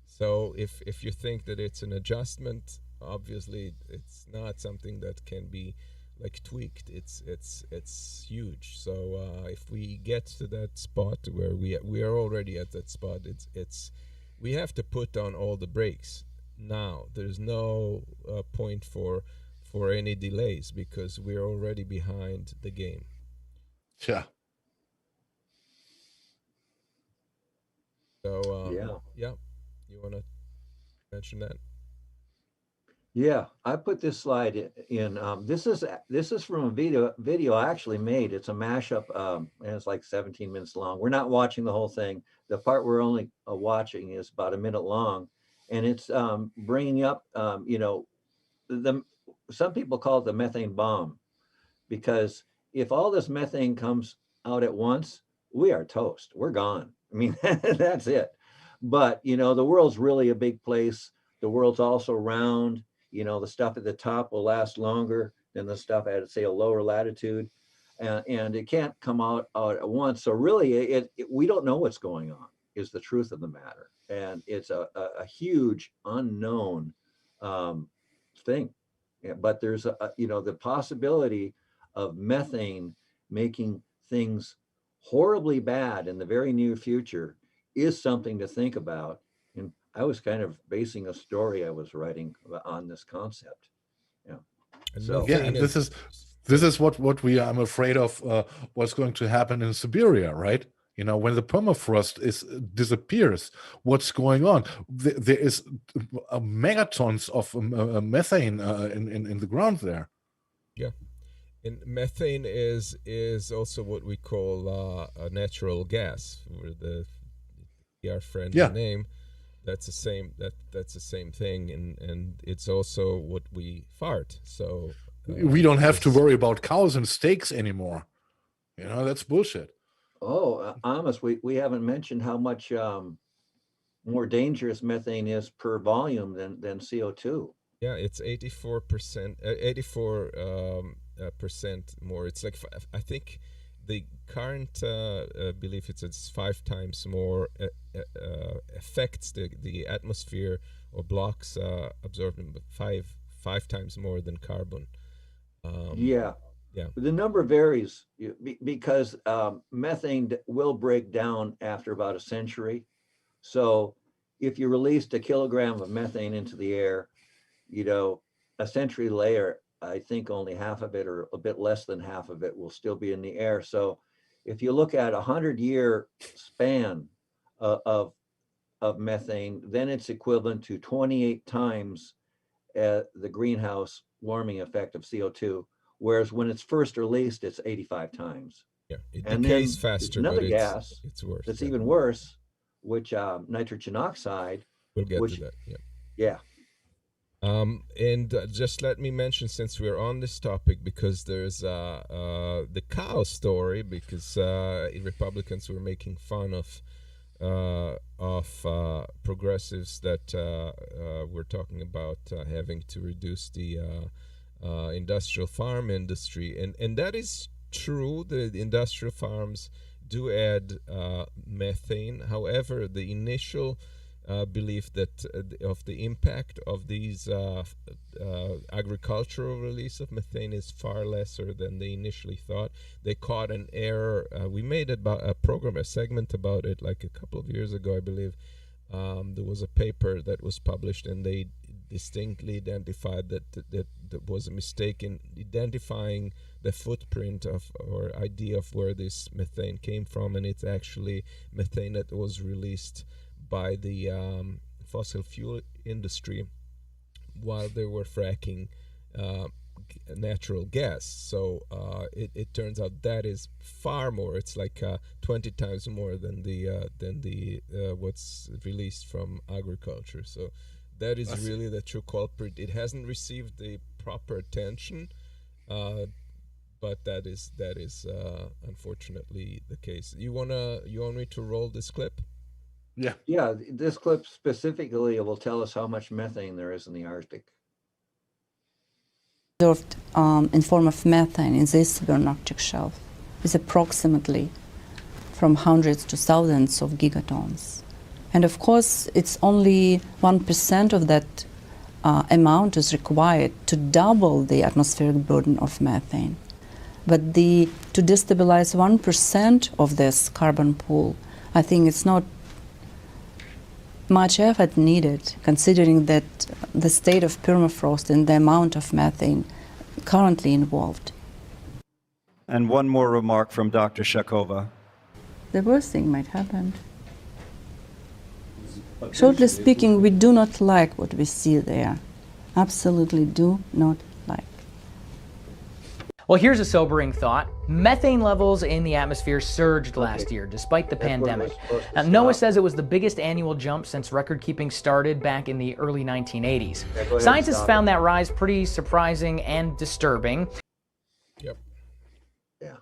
So if you think that it's an adjustment, obviously it's not something that can be like tweaked. It's huge. So if we get to that spot where we are already at that spot, it's we have to put on all the brakes now. There's no point for any delays because we're already behind the game. Yeah. So yeah. You want to mention that? Yeah, I put this slide in. This is from a video I actually made. It's a mashup, and it's like 17 minutes long. We're not watching the whole thing. The part we're only watching is about a minute long, and it's bringing up, some people call it the methane bomb, because if all this methane comes out at once, we are toast. We're gone. I mean, that's it. But the world's really a big place. The world's also round. The stuff at the top will last longer than the stuff at, say, a lower latitude, and it can't come out at once. So really, we don't know what's going on, is the truth of the matter, and it's a huge unknown thing. Yeah, but there's the possibility of methane making things horribly bad in the very near future is something to think about. And I was kind of basing a story I was writing on this concept. Yeah. So yeah, and this is what I'm afraid of. What's going to happen in Siberia, right? When the permafrost disappears, what's going on? There is megatons of methane in the ground there. Yeah, and methane is also what we call a natural gas, where the our friendly name. That's the same. That's the same thing, and it's also what we fart. So we don't have to worry about cows and steaks anymore. That's bullshit. Oh, Amos, we haven't mentioned how much more dangerous methane is per volume than CO2. Yeah, it's 84%, 84% more. It's like I think the current belief it's 5 times more affects the atmosphere or blocks absorption, but five times more than carbon. Yeah. The number varies because methane will break down after about a century. So if you released a kilogram of methane into the air, a century later, I think only half of it or a bit less than half of it will still be in the air. So if you look at 100-year span of methane, then it's equivalent to 28 times the greenhouse warming effect of CO2. Whereas when it's first released, it's 85 times. Yeah, it and decays then faster. Another but gas it's worse. that's even worse, which nitrogen oxide. We'll get to that. Yeah. And just let me mention, since we're on this topic, because there's the cow story, because Republicans were making fun of progressives that were talking about having to reduce the industrial farm industry, and that is true. The industrial farms do add methane. However, the initial belief that of the impact of these agricultural release of methane is far lesser than they initially thought. They caught an error. We made a segment about it like a couple of years ago, I believe. There was a paper that was published, and they distinctly identified that there was a mistake in identifying the footprint of or idea of where this methane came from, and it's actually methane that was released by the fossil fuel industry while they were fracking natural gas. So it turns out that is far more. It's like 20 times more than the what's released from agriculture. So that is really the true culprit. It hasn't received the proper attention but that is unfortunately the case. You want me to roll this clip? Yeah. Yeah, this clip specifically will tell us how much methane there is in the Arctic. Observed in form of methane in this southern Arctic shelf is approximately from hundreds to thousands of gigatons. And of course, it's only 1% of that amount is required to double the atmospheric burden of methane. But to destabilize 1% of this carbon pool, I think it's not much effort needed, considering that the state of permafrost and the amount of methane currently involved. And one more remark from Dr. Shakova. The worst thing might happen. Shortly speaking, we do not like what we see there. Absolutely do not like. Well, here's a sobering thought. Methane levels in the atmosphere surged last year, despite the pandemic. Now, NOAA says it was the biggest annual jump since record-keeping started back in the early 1980s. Scientists found that rise pretty surprising and disturbing. Yep. Yeah.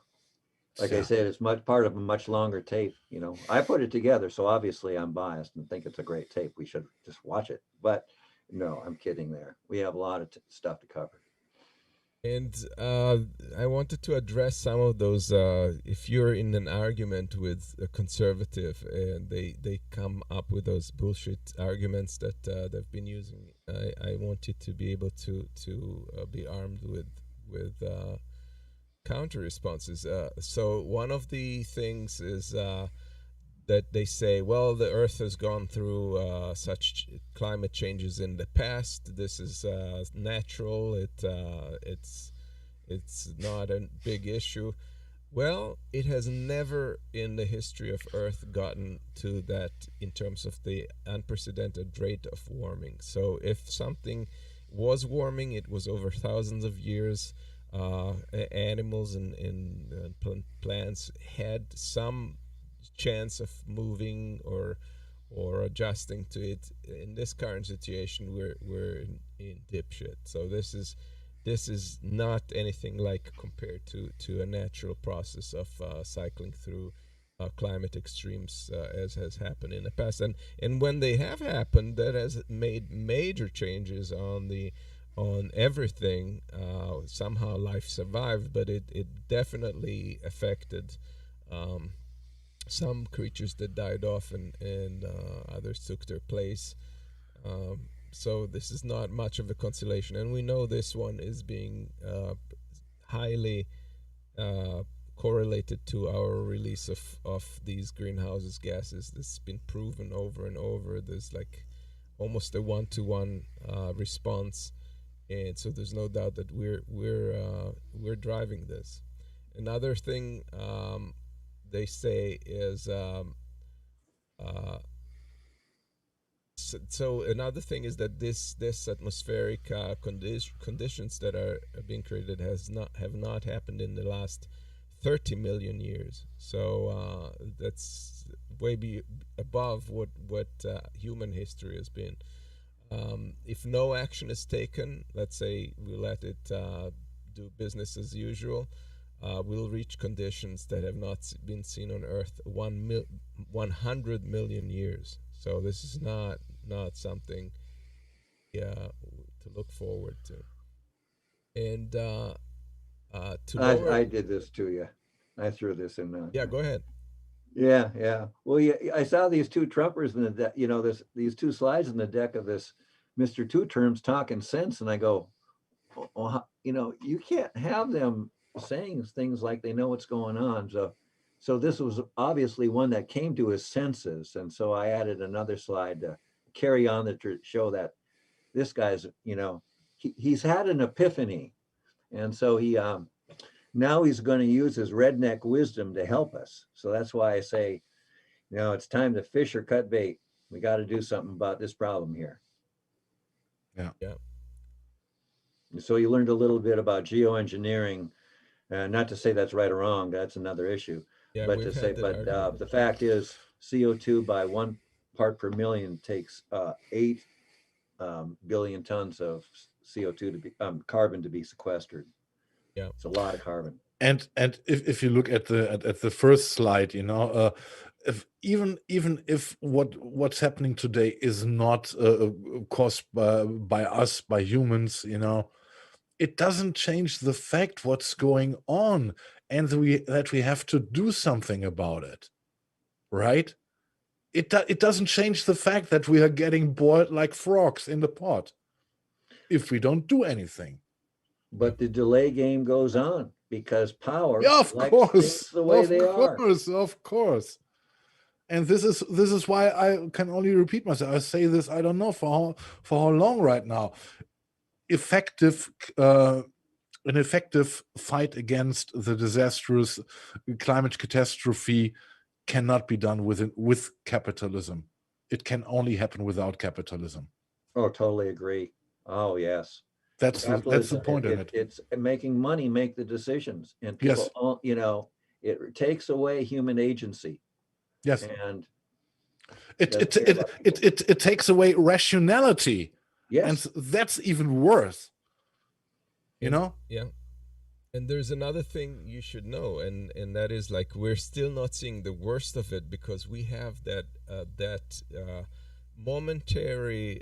Like I said, it's part of a much longer tape. You know, I put it together, so obviously I'm biased and think it's a great tape. We should just watch it. But no, I'm kidding there. We have a lot of stuff to cover. And I wanted to address some of those. If you're in an argument with a conservative and they come up with those bullshit arguments that they've been using, I want you to be able to be armed with counter responses. So one of the things is that they say, well, the Earth has gone through such climate changes in the past. This is natural. It's not a big issue. Well, it has never in the history of Earth gotten to that in terms of the unprecedented rate of warming. So if something was warming, it was over thousands of years. Animals and plants had some chance of moving or adjusting to it. In this current situation, we're in dipshit. So this is not anything like compared to a natural process of cycling through climate extremes as has happened in the past. And when they have happened, that has made major changes on everything. Somehow life survived, but it definitely affected some creatures that died off and others took their place. So this is not much of a consolation, and we know this one is being highly correlated to our release of these greenhouse gases. This has been proven over and over. There's like almost a one-to-one response, and so there's no doubt that we're driving this. Another thing they say is so another thing is that this atmospheric conditions that are being created have not happened in the last 30 million years. So that's way above what human history has been. If no action is taken, let's say we let it do business as usual, we'll reach conditions that have not been seen on Earth 100 million years. So this is not something to look forward to. And I did this to you. I threw this in there. Yeah, go ahead. Yeah. Well, yeah, I saw these two Trumpers in the deck, these two slides in the deck of this Mr. Two Terms talking sense. And I go, well, you can't have them saying things like they know what's going on. So this was obviously one that came to his senses. And so I added another slide to carry on to show that this guy's, he's had an epiphany. And so now he's going to use his redneck wisdom to help us. So that's why I say, it's time to fish or cut bait. We got to do something about this problem here. Yeah. So you learned a little bit about geoengineering, not to say that's right or wrong. That's another issue. Yeah, but the fact is CO2 by 1 part per million takes 8 billion tons of CO2 carbon to be sequestered. Yeah, it's a lot of carbon. And if you look at the first slide, you know, even if what's happening today is not caused by us, by humans, you know, it doesn't change the fact what's going on, and that we have to do something about it, right? It doesn't change the fact that we are getting boiled like frogs in the pot if we don't do anything. But the delay game goes on because power of course, things the way they are. Of course. And this is why I can only repeat myself. I say this, I don't know for how long right now. An effective fight against the disastrous climate catastrophe cannot be done with capitalism. It can only happen without capitalism. Oh, totally agree. Oh, yes. That's the point in it. It's making money make the decisions, and people, you know, it takes away human agency. Yes, and it takes away rationality. Yes, and that's even worse. You know. Yeah. And there's another thing you should know, and that is, like, we're still not seeing the worst of it because we have that momentary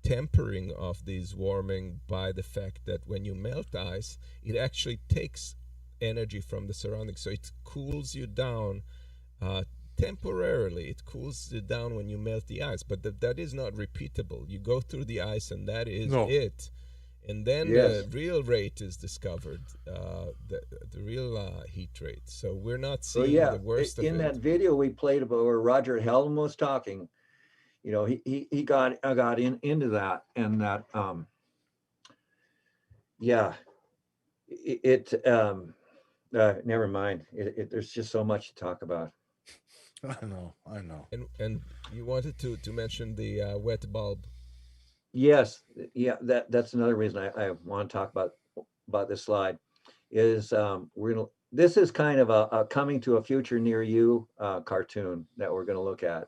tempering of these warming by the fact that when you melt ice, it actually takes energy from the surroundings, so it cools you down temporarily. It cools you down when you melt the ice, but that is not repeatable. You go through the ice and that is it. And then the real rate is discovered, the real heat rate. So we're not seeing the worst of it. In that video we played about where Roger Helm was talking, you know, he got into that, and that never mind. There's just so much to talk about. I know. And you wanted to mention the wet bulb. Yes, yeah, that's another reason I want to talk about this slide. Is this is kind of a coming to a future near you cartoon that we're going to look at.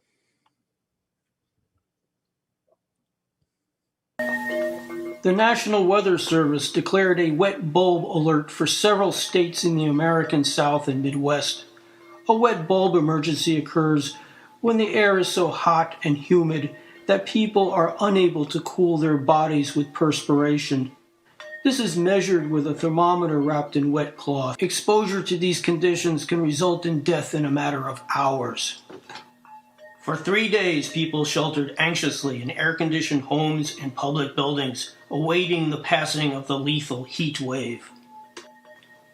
The National Weather Service declared a wet bulb alert for several states in the American South and Midwest. A wet bulb emergency occurs when the air is so hot and humid that people are unable to cool their bodies with perspiration. This is measured with a thermometer wrapped in wet cloth. Exposure to these conditions can result in death in a matter of hours. For 3 days, people sheltered anxiously in air-conditioned homes and public buildings, awaiting the passing of the lethal heat wave.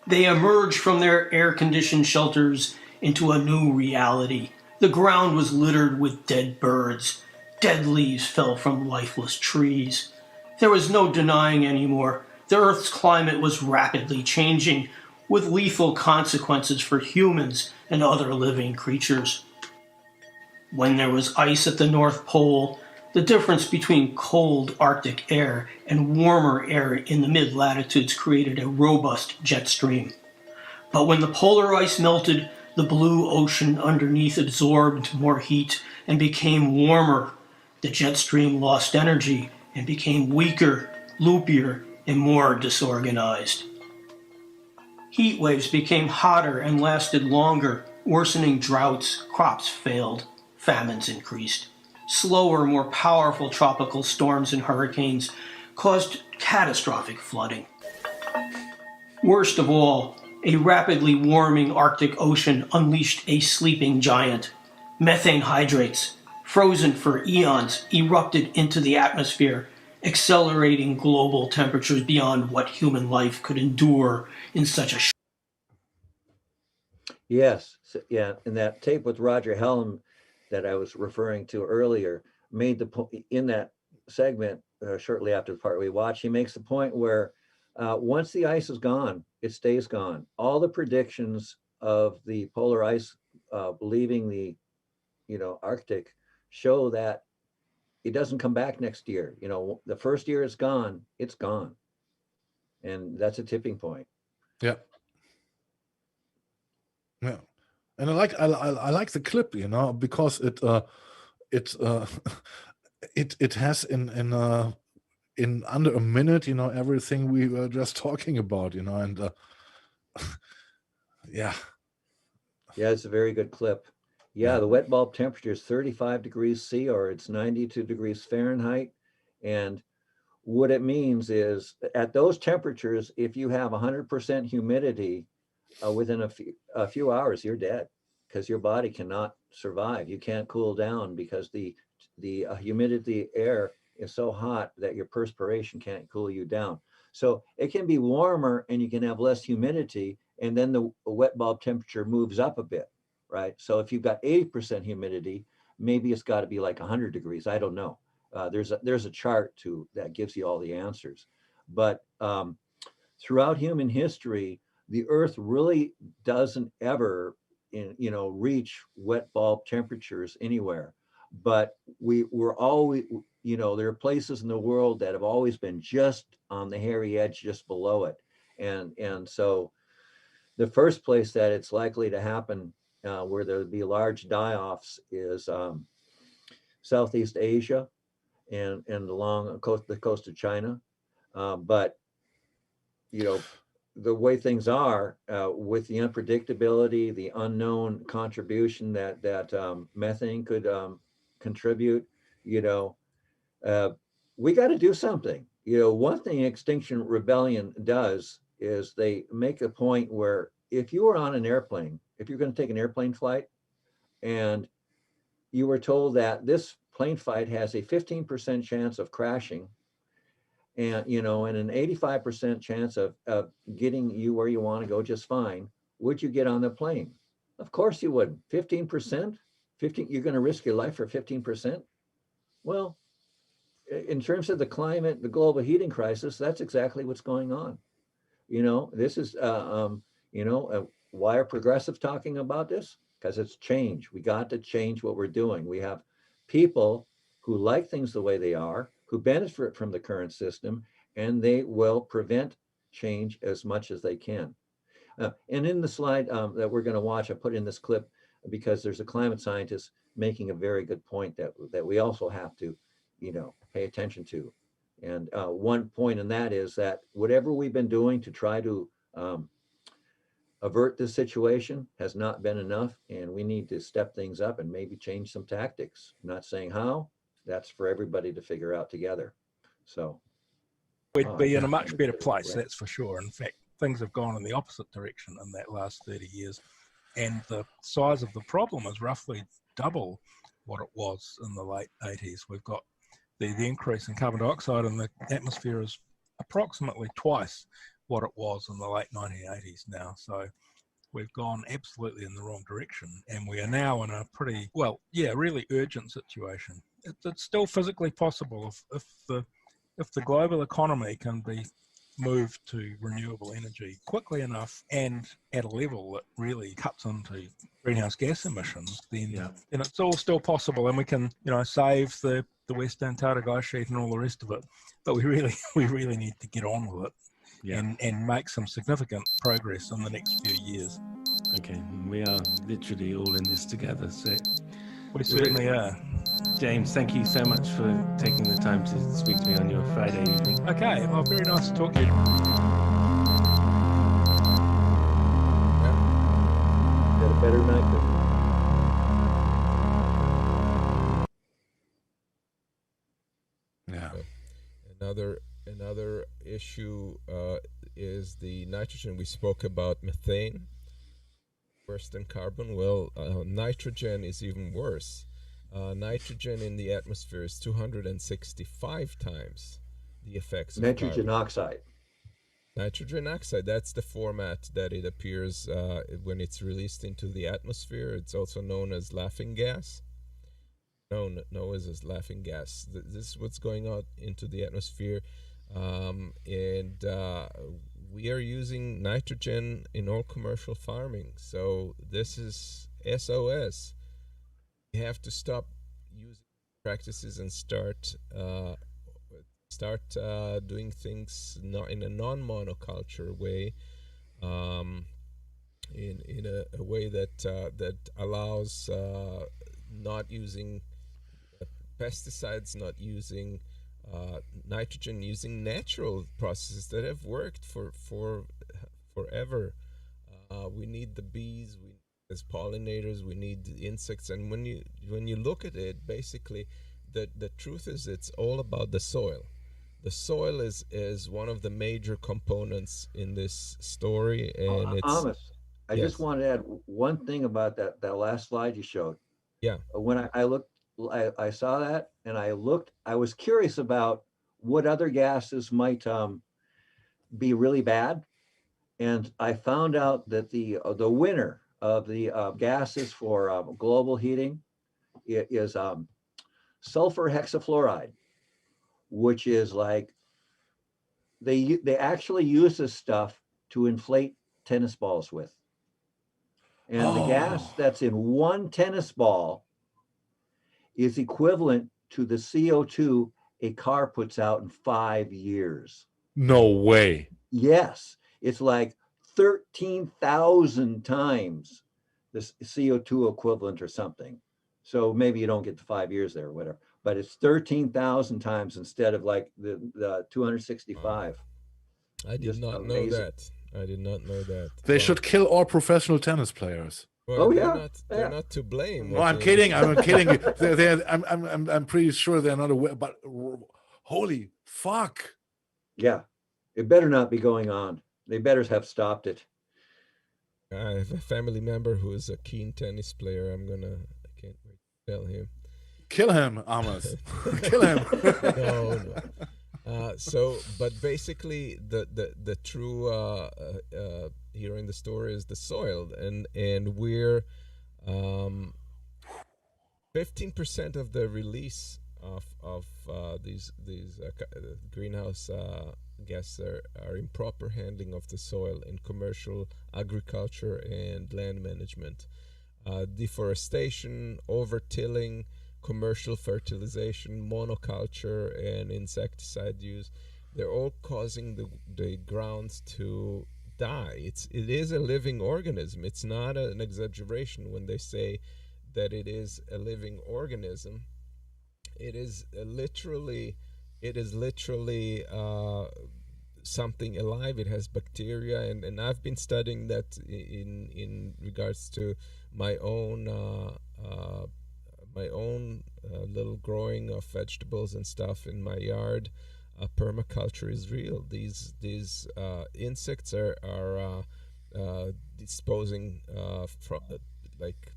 They emerged from their air-conditioned shelters into a new reality. The ground was littered with dead birds. Dead leaves fell from lifeless trees. There was no denying anymore. The Earth's climate was rapidly changing, with lethal consequences for humans and other living creatures. When there was ice at the North Pole, the difference between cold Arctic air and warmer air in the mid-latitudes created a robust jet stream. But when the polar ice melted, the blue ocean underneath absorbed more heat and became warmer. The jet stream lost energy and became weaker, loopier, and more disorganized. Heat waves became hotter and lasted longer, worsening droughts, crops failed, famines increased. Slower, more powerful tropical storms and hurricanes caused catastrophic flooding. Worst of all, a rapidly warming Arctic Ocean unleashed a sleeping giant. Methane hydrates, frozen for eons, erupted into the atmosphere, accelerating global temperatures beyond what human life could endure in such a Yes, yeah, and that tape with Roger Helm that I was referring to earlier made the point in that segment shortly after the part we watched. He makes the point where once the ice is gone, it stays gone. All the predictions of the polar ice leaving the Arctic show that it doesn't come back next year. The first year it's gone, and that's a tipping point. Yeah. And I like the clip, because it has in in under a minute, everything we were just talking about, and yeah. Yeah, it's a very good clip. Yeah, the wet bulb temperature is 35 degrees C, or it's 92 degrees Fahrenheit. And what it means is at those temperatures, if you have 100% humidity within a few hours, you're dead, because your body cannot survive. You can't cool down because the humidity air is so hot that your perspiration can't cool you down. So it can be warmer and you can have less humidity, and then the wet bulb temperature moves up a bit, right? So if you've got 80% humidity, maybe it's got to be like 100 degrees. I don't know. There's a chart that gives you all the answers. But throughout human history, the Earth really doesn't ever, reach wet bulb temperatures anywhere. But we're always, there are places in the world that have always been just on the hairy edge, just below it. And so the first place that it's likely to happen where there'll be large die-offs is Southeast Asia and along the coast of China. But, the way things are with the unpredictability, the unknown contribution that methane could contribute, we got to do something. One thing Extinction Rebellion does is they make a point where if you were on an airplane, if you're going to take an airplane flight and you were told that this plane flight has a 15% chance of crashing and, and an 85% chance of getting you where you want to go just fine, would you get on the plane? Of course you would. 15%? You're going to risk your life for 15%? Well, in terms of the climate, the global heating crisis, that's exactly what's going on. This is, why are progressives talking about this? Because it's change. We got to change what we're doing. We have people who like things the way they are, who benefit from the current system, and they will prevent change as much as they can. And in the slide that we're going to watch, I put in this clip because there's a climate scientist making a very good point that we also have to, pay attention to. And one point in that is that whatever we've been doing to try to avert this situation has not been enough, and we need to step things up and maybe change some tactics. I'm not saying how. That's for everybody to figure out together. So we'd be in a much better place, that's for sure. In fact, things have gone in the opposite direction in that last 30 years. And the size of the problem is roughly double what it was in the late 80s. We've got the increase in carbon dioxide in the atmosphere is approximately twice what it was in the late 1980s now. So we've gone absolutely in the wrong direction. And we are now in a pretty, really urgent situation. It's still physically possible if the global economy can be moved to renewable energy quickly enough and at a level that really cuts into greenhouse gas emissions, then it's all still possible, and we can save the West Antarctic ice sheet and all the rest of it. But we really need to get on with it and make some significant progress in the next few years. Okay, we are literally all in this together. So we certainly are. James, thank you so much for taking the time to speak to me on your Friday evening. Okay, well, very nice to talk to you. Had a better night than... Yeah. Another issue is the nitrogen. We spoke about methane, worse than carbon. Well, nitrogen is even worse. Nitrogen in the atmosphere is 265 times the effects of nitrogen carbon. oxide. Nitrogen oxide, that's the format that it appears when it's released into the atmosphere. It's also known as laughing gas. Known as laughing gas. This is what's going out into the atmosphere. And we are using nitrogen in all commercial farming. So this is SOS. We have to stop using practices and start doing things not in a non-monoculture way, in a way that allows not using pesticides, not using nitrogen using natural processes that have worked for forever. We need the bees, as pollinators, we need the insects, and when you look at it, basically, the truth is it's all about the soil. The soil is one of the major components in this story, and it's Amos, I yes, just want to add one thing about that last slide you showed. yeah. When I looked, I saw that, and I was curious about what other gases might be really bad, and I found out that the winner of the gases for global heating is sulfur hexafluoride, which is like they actually use this stuff to inflate tennis balls with. And the gas that's in one tennis ball is equivalent to the CO2 a car puts out in 5 years. No way. Yes, it's like 13,000 times the CO2 equivalent or something. So maybe you don't get the 5 years there or whatever, but it's 13,000 times instead of like the 265. I did not know that. I did not know that. They should kill all professional tennis players. Well, they're not to blame. No, I'm kidding. I'm kidding. I'm pretty sure they're not aware. But holy fuck! Yeah, it better not be going on. They better have stopped it. I have a family member who is a keen tennis player. I can't wait to tell him. Kill him, Amos. Kill him. No. But basically, the true hero in the story is the soil, and we're 15% of the release of these greenhouse gases are improper handling of the soil in commercial agriculture and land management, deforestation, over-tilling, commercial fertilization, monoculture, and insecticide use. They're all causing the grounds to die. It is a living organism. It's not an exaggeration when they say that it is a living organism. It is literally something alive. It has bacteria, and I've been studying that in regards to my own little growing of vegetables and stuff in my yard. Permaculture is real. These insects are disposing from like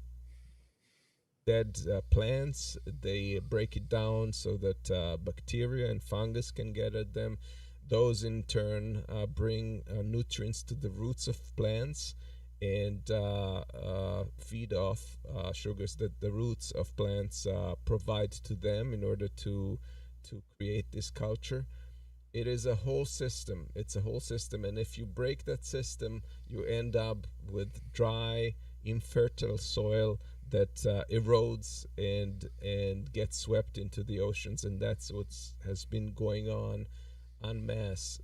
dead plants. They break it down so that bacteria and fungus can get at them. Those in turn bring nutrients to the roots of plants and feed off sugars that the roots of plants provide to them in order to create this culture. It is a whole system. It's a whole system, and if you break that system, you end up with dry, infertile soil that erodes and gets swept into the oceans, and that's what has been going on en masse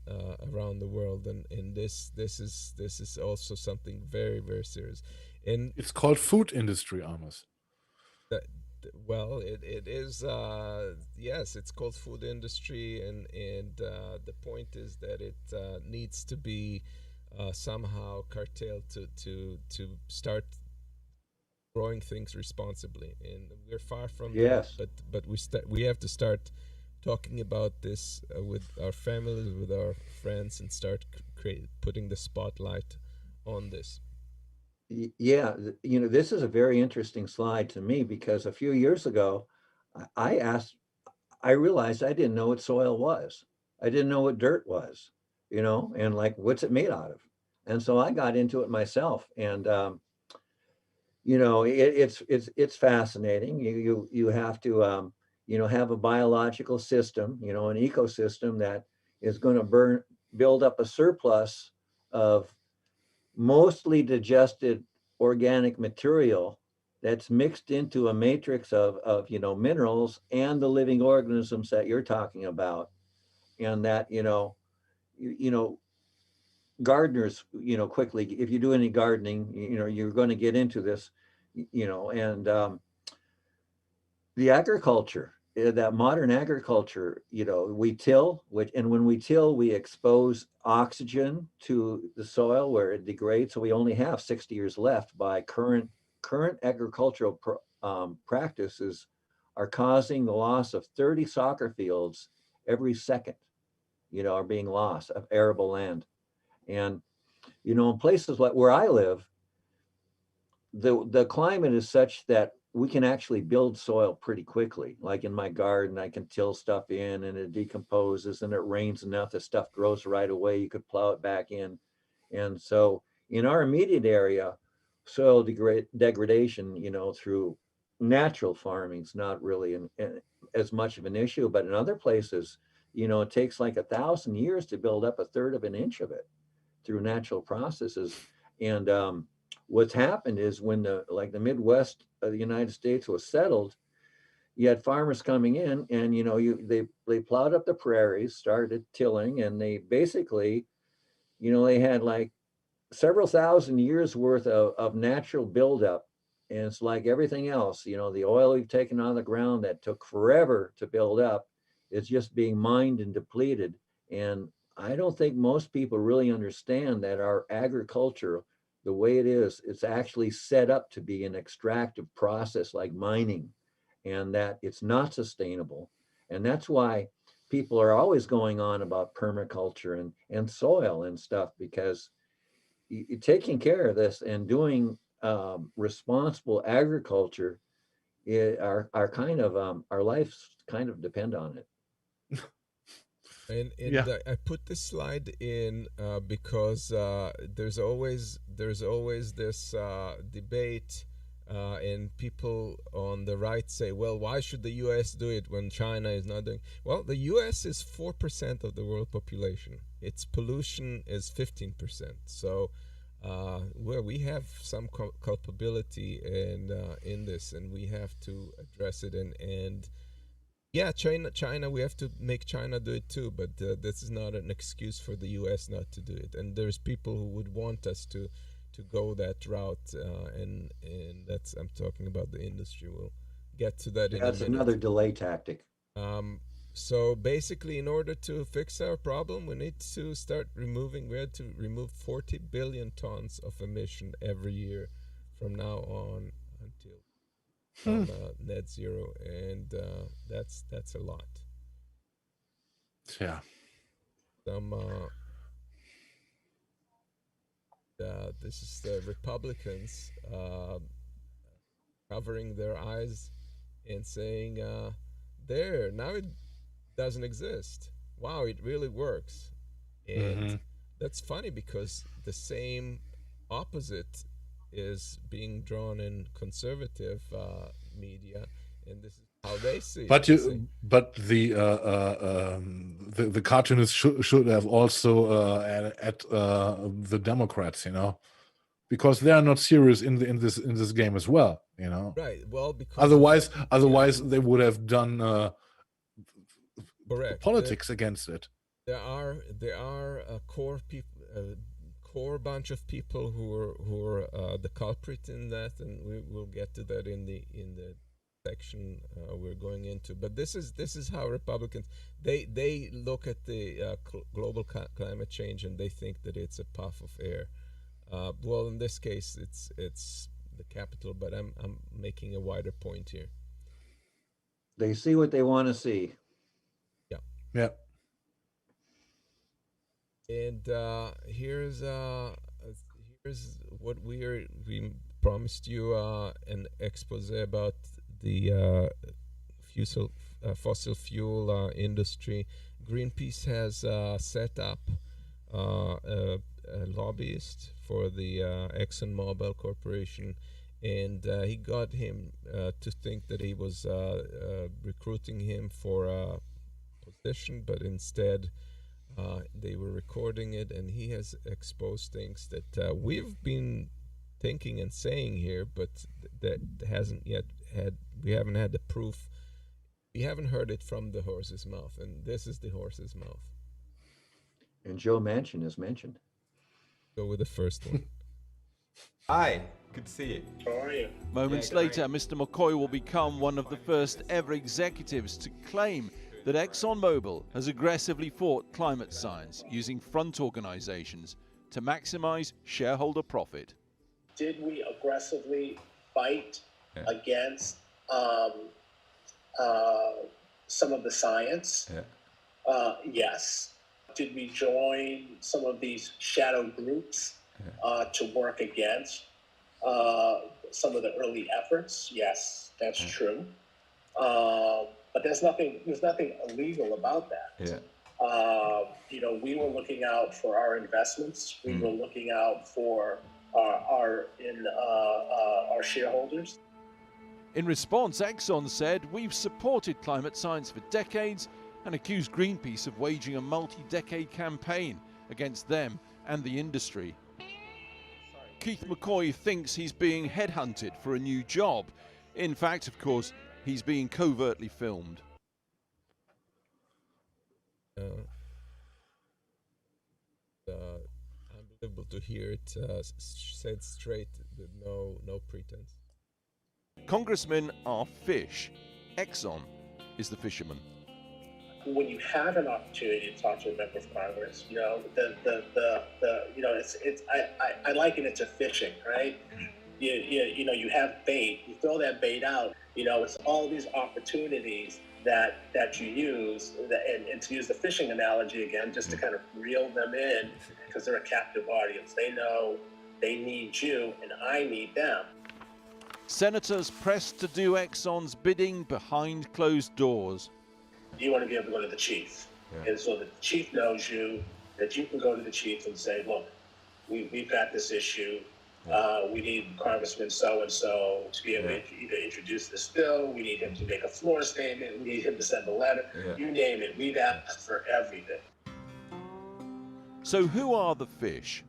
around the world, and this is also something very, very serious. And it's called food industry, Amos. Well, it is yes, it's called food industry, and the point is that it needs to be somehow curtailed to start growing things responsibly, and we're far from that. But we have to start talking about this with our families, with our friends, and start putting the spotlight on this. Yeah, this is a very interesting slide to me, because a few years ago, I realized I didn't know what soil was. I didn't know what dirt was, and like, what's it made out of? And so I got into it myself, and it's fascinating. You have to have a biological system, an ecosystem that is going to build up a surplus of mostly digested organic material that's mixed into a matrix of minerals and the living organisms that you're talking about. And that, gardeners, quickly, if you do any gardening, you're going to get into this, and the agriculture that modern agriculture, we till, and when we till, we expose oxygen to the soil where it degrades. So we only have 60 years left. By current agricultural practices are causing the loss of 30 soccer fields every second, are being lost of arable land. And, in places like where I live, the climate is such that we can actually build soil pretty quickly. Like in my garden, I can till stuff in and it decomposes, and it rains enough that stuff grows right away. You could plow it back in. And so in our immediate area, soil degradation, through natural farming is not really as much of an issue. But in other places, it takes like 1,000 years to build up 1/3 of an inch of it through natural processes. And what's happened is when the Midwest of the United States was settled, you had farmers coming in, and they plowed up the prairies, started tilling, and they basically, they had like several thousand years worth of natural buildup. And it's like everything else, the oil we've taken out of the ground that took forever to build up is just being mined and depleted. And I don't think most people really understand that our agriculture, the way it is, it's actually set up to be an extractive process like mining, and that it's not sustainable. And that's why people are always going on about permaculture and soil and stuff, because taking care of this and doing responsible agriculture, our kind of our lives kind of depend on it. And I put this slide in because there's always this debate, and people on the right say, well, why should the U.S. do it when China is not doing? Well, the U.S. is 4% of the world population. Its pollution is 15%. So we have some culpability in this, and we have to address it. And yeah, China, we have to make China do it too, but this is not an excuse for the U.S. not to do it. And there's people who would want us to go that route, and that's, I'm talking about the industry. We'll get to that in a minute. That's another delay tactic. So basically, in order to fix our problem, we had to remove 40 billion tons of emission every year from now on until net zero, and that's a lot. Yeah. This is the Republicans covering their eyes and saying, there, now it doesn't exist. Wow, it really works. And that's funny, because the same opposite is being drawn in conservative media, and this is how they see it. But the cartoonists should have also at the Democrats, because they are not serious in this game as well, Right. Well, because otherwise they would have done correct politics against it. There are a core bunch of people who are the culprit in that, and we will get to that in the section we're going into. But this is how Republicans they look at the global climate change, and they think that it's a puff of air. Well, in this case, it's the capital, but I'm making a wider point here. They see what they want to see. Yeah. And here's what we promised you an expose about the fossil fuel industry. Greenpeace has set up a lobbyist for the Exxon Mobil Corporation, and he got him to think that he was recruiting him for a position, but instead they were recording it, and he has exposed things that we've been thinking and saying here, but that hasn't yet we haven't had the proof. We haven't heard it from the horse's mouth, and this is the horse's mouth. And Joe Manchin is mentioned. Go with the first one. Hi, Good to see you. How are you? Moments later, Mr. McCoy will become one of the first ever executives to claim that ExxonMobil has aggressively fought climate science using front organizations to maximize shareholder profit. Did we aggressively fight against some of the science? Yes. Did we join some of these shadow groups to work against some of the early efforts? Yes, that's true. But there's nothing illegal about that. You know, we were looking out for our investments. We were looking out for our shareholders. In response, Exxon said, "We've supported climate science for decades," and accused Greenpeace of waging a multi-decade campaign against them and the industry. Keith McCoy thinks he's being headhunted for a new job. In fact, of course, he's being covertly filmed. Unbelievable to hear it said straight, with no pretense. Congressmen are fish. Exxon is the fisherman. When you have an opportunity to talk to a member of Congress, you know, you know, I liken it to fishing, right? You know, you have bait, you throw that bait out, you know, it's all these opportunities that you use, and to use the fishing analogy again, just to kind of reel them in, because they're a captive audience. They know they need you and I need them. Senators pressed to do Exxon's bidding behind closed doors. You want to be able to go to the chief, and so that the chief knows you, that you can go to the chief and say, look, we've got this issue. We need Congressman so-and-so to be able to either introduce this bill. We need him to make a floor statement. We need him to send a letter. You name it. We've asked for everything. So who are the fish?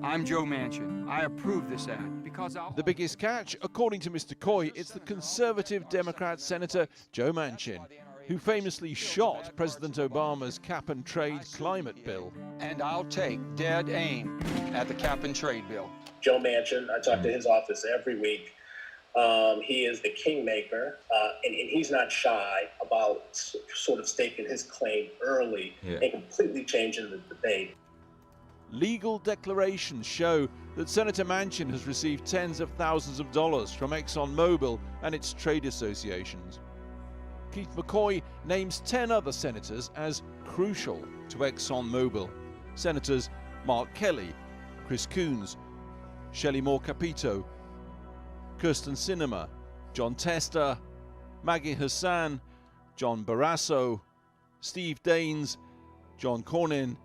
I'm Joe Manchin. I approve this act because The biggest catch, according to Mr. Coy, it's the conservative Democrat Senator Joe Manchin, who famously shot President Obama's cap-and-trade climate bill. And I'll take dead aim at the cap-and-trade bill. Joe Manchin, I talk to his office every week. He is the kingmaker, and he's not shy about sort of staking his claim early and completely changing the debate. Legal declarations show that Senator Manchin has received tens of thousands of dollars from ExxonMobil and its trade associations. Keith McCoy names 10 other senators as crucial to ExxonMobil. Senators Mark Kelly, Chris Coons, Shelley Moore Capito, Kirsten Sinema, John Tester, Maggie Hassan, John Barrasso, Steve Daines, John Cornyn,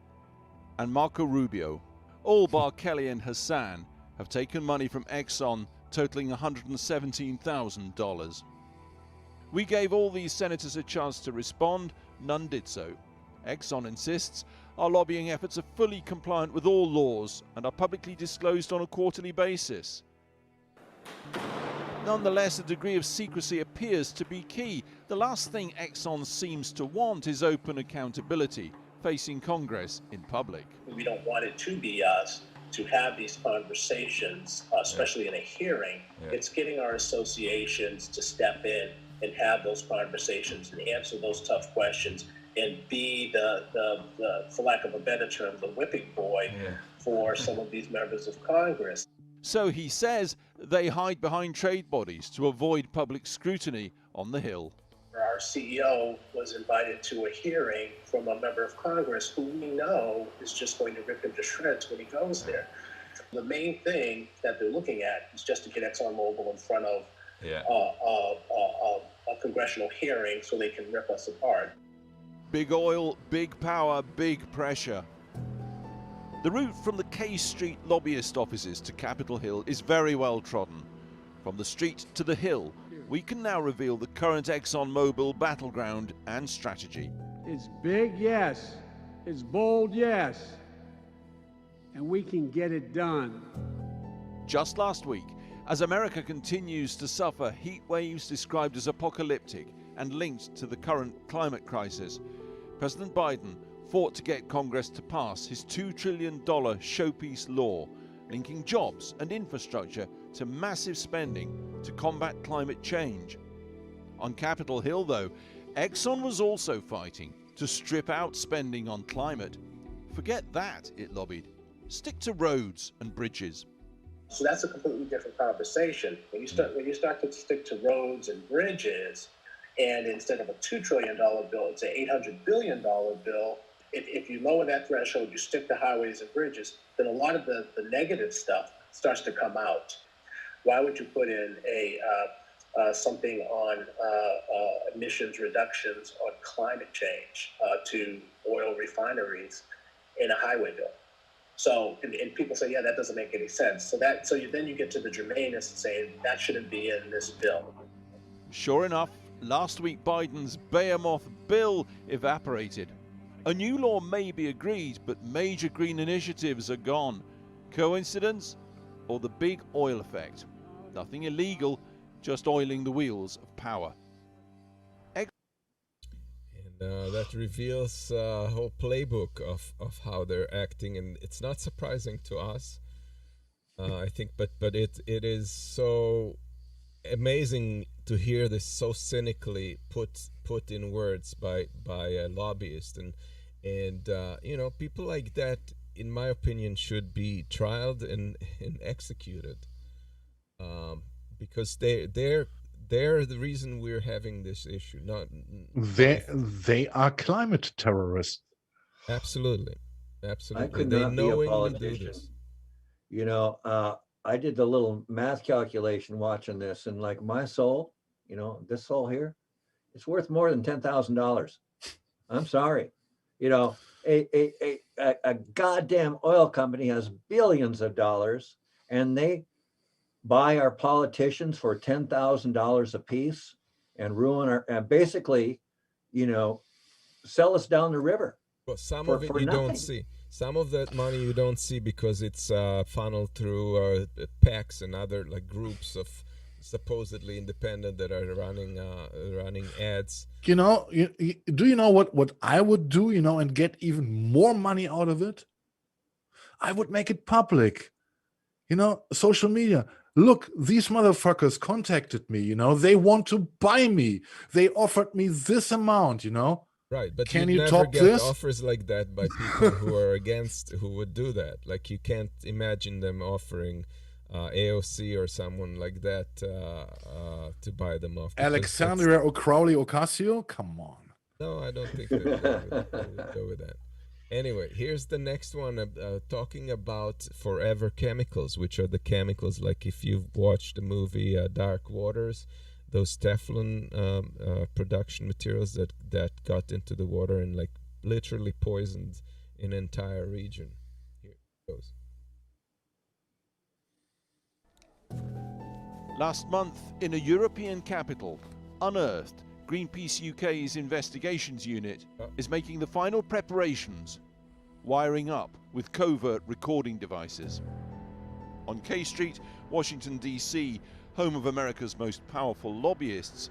and Marco Rubio. All bar Kelly and Hassan have taken money from Exxon totaling $117,000. We gave all these senators a chance to respond. None did so. Exxon insists our lobbying efforts are fully compliant with all laws and are publicly disclosed on a quarterly basis. Nonetheless, a degree of secrecy appears to be key. The last thing Exxon seems to want is open accountability, facing Congress in public. We don't want it to be us to have these conversations, especially in a hearing. It's getting our associations to step in and have those conversations and answer those tough questions and be the for lack of a better term, the whipping boy for some of these members of Congress. So he says they hide behind trade bodies to avoid public scrutiny on the Hill. Our CEO was invited to a hearing from a member of Congress who we know is just going to rip him to shreds when he goes there. The main thing that they're looking at is just to get ExxonMobil in front of a congressional hearing so they can rip us apart. Big oil, big power, big pressure. The route from the K Street lobbyist offices to Capitol Hill is very well trodden. From the street to the Hill, we can now reveal the current ExxonMobil battleground and strategy. It's big, yes. It's bold, yes. And we can get it done. Just last week, as America continues to suffer heat waves described as apocalyptic and linked to the current climate crisis, President Biden fought to get Congress to pass his $2 trillion showpiece law linking jobs and infrastructure to massive spending to combat climate change. On Capitol Hill, though, Exxon was also fighting to strip out spending on climate. Forget that, it lobbied. Stick to roads and bridges. So that's a completely different conversation. When you start to stick to roads and bridges, and instead of a $2 trillion bill, it's an $800 billion bill. If you lower that threshold, you stick to highways and bridges, then a lot of the negative stuff starts to come out. Why would you put in something on emissions reductions on climate change to oil refineries in a highway bill? So, and people say, yeah, that doesn't make any sense. So then you get to the germaneness and say that shouldn't be in this bill. Sure enough, last week Biden's behemoth bill evaporated. A new law may be agreed, but major green initiatives are gone. Coincidence? Or the big oil effect? Nothing illegal, just oiling the wheels of power. That reveals a whole playbook of how they're acting, and it's not surprising to us, I think, but it is so amazing to hear this so cynically put in words by a lobbyist, and you know, people like that, in my opinion, should be trialed and executed, because they're the reason we're having this issue. They are climate terrorists. Absolutely. I could not be a politician. You know, I did the little math calculation watching this, and like my soul, you know, this soul here, it's worth more than $10,000. I'm sorry. You know, a goddamn oil company has billions of dollars, and they buy our politicians for $10,000 a piece and ruin our, and basically, you know, sell us down the river. Well, some of it you don't see. Some of that money you don't see because it's funneled through PACs and other like groups of supposedly independent that are running ads. You know, do you know what I would do, you know, and get even more money out of it? I would make it public. You know, social media. Look, these motherfuckers contacted me, you know, they want to buy me. They offered me this amount, you know. Right, but can you you never top get this? offers like that by people who are against, who would do that. Like, you can't imagine them offering AOC or someone like that to buy them off. Alexandria Ocasio? Come on. No, I don't think they would go with that. Anyway, here's the next one, talking about forever chemicals, which are the chemicals, like if you've watched the movie Dark Waters, those Teflon production materials that got into the water and like literally poisoned an entire region. Here it goes. Last month, in a European capital, Unearthed, Greenpeace UK's investigations unit is making the final preparations, wiring up with covert recording devices. On K Street, Washington, D.C., home of America's most powerful lobbyists,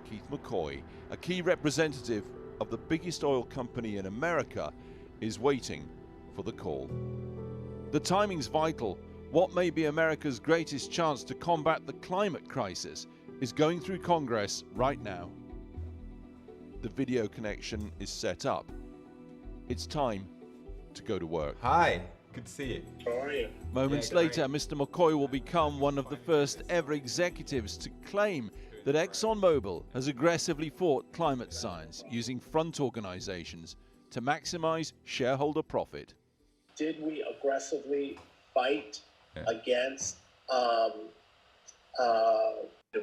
Keith McCoy, a key representative of the biggest oil company in America, is waiting for the call. The timing's vital. What may be America's greatest chance to combat the climate crisis is going through Congress right now. The video connection is set up. It's time to go to work. Hi, good to see you. How are you? Moments later, Mr. McCoy will become one of the first ever executives to claim that ExxonMobil has aggressively fought climate science using front organizations to maximize shareholder profit. Did we aggressively fight against the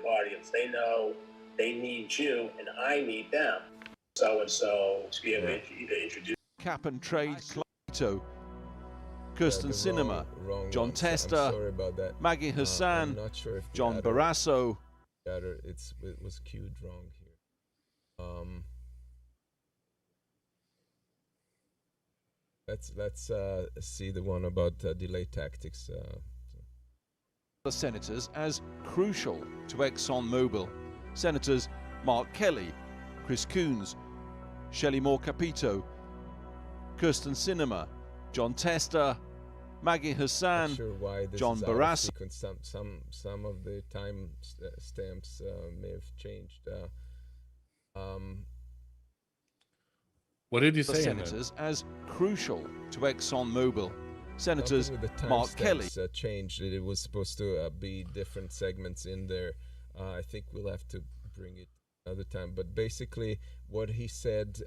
audience? They know they need you and I need them. So to be able to introduce Cap and Trade Clyto, Kirsten Sinema, John Tester, Maggie Hassan, John Barrasso. It was cued wrong here. Let's see the one about delay tactics. The senators as crucial to ExxonMobil. Senators Mark Kelly, Chris Coons, Shelley Moore Capito, Kirsten Sinema, John Tester, Maggie Hassan, Not sure why this John is out of Barras. sequence. Some of the time stamps may have changed. What did you The say? senators as crucial to ExxonMobil. Senators Something with the Mark Kelly. timestamps, changed. It was supposed to be different segments in there. I think we'll have to bring it another time. But basically, what he said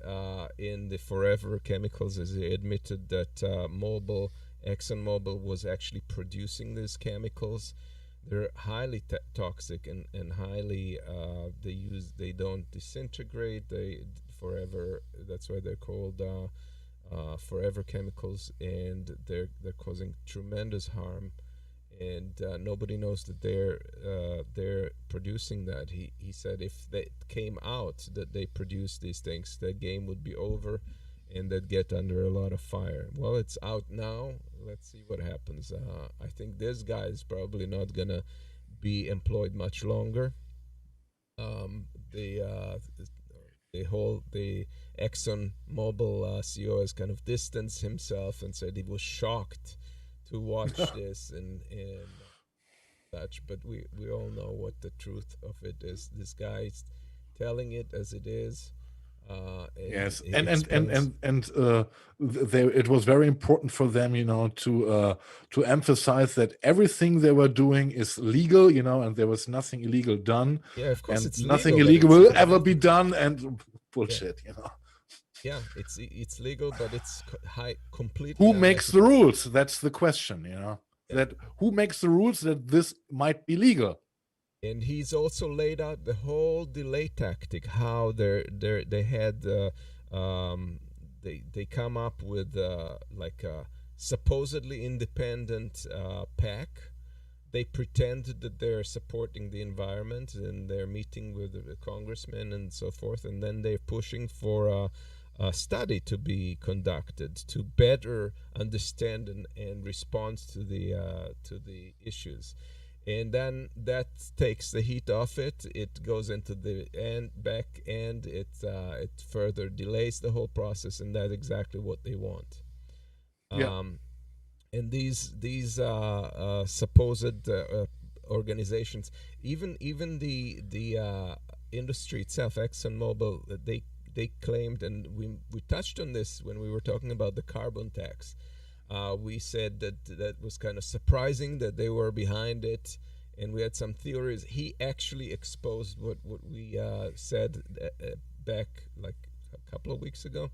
in the Forever Chemicals is he admitted that ExxonMobil was actually producing these chemicals. They're highly toxic and highly they don't disintegrate. Forever, that's why they're called forever chemicals, and they're causing tremendous harm, and nobody knows that they're producing that. He said if they came out that they produce these things, the game would be over and they'd get under a lot of fire. Well, it's out now. Let's see what happens. I think this guy is probably not gonna be employed much longer. The Exxon Mobil CEO has kind of distanced himself and said he was shocked to watch this and such. But we all know what the truth of it is. This guy's telling it as it is. Yes, it was very important for them, to emphasize that everything they were doing is legal, and there was nothing illegal done. Yeah, of course, and it's nothing legal, illegal will ever be done, and bullshit, Yeah, it's legal, but it's completely. Who makes the rules? That's the question, That who makes the rules that this might be legal? And he's also laid out the whole delay tactic, how they had they come up with like a supposedly independent PAC. They pretend that they're supporting the environment and they're meeting with the congressmen and so forth, and then they're pushing for a study to be conducted to better understand and respond to the issues. And then that takes the heat off it. It goes into the back end. It further delays the whole process, and that's exactly what they want. And these supposed organizations, even the industry itself, ExxonMobil, they claimed, and we touched on this when we were talking about the carbon tax. We said that was kind of surprising that they were behind it, and we had some theories. He actually exposed what we said back like a couple of weeks ago,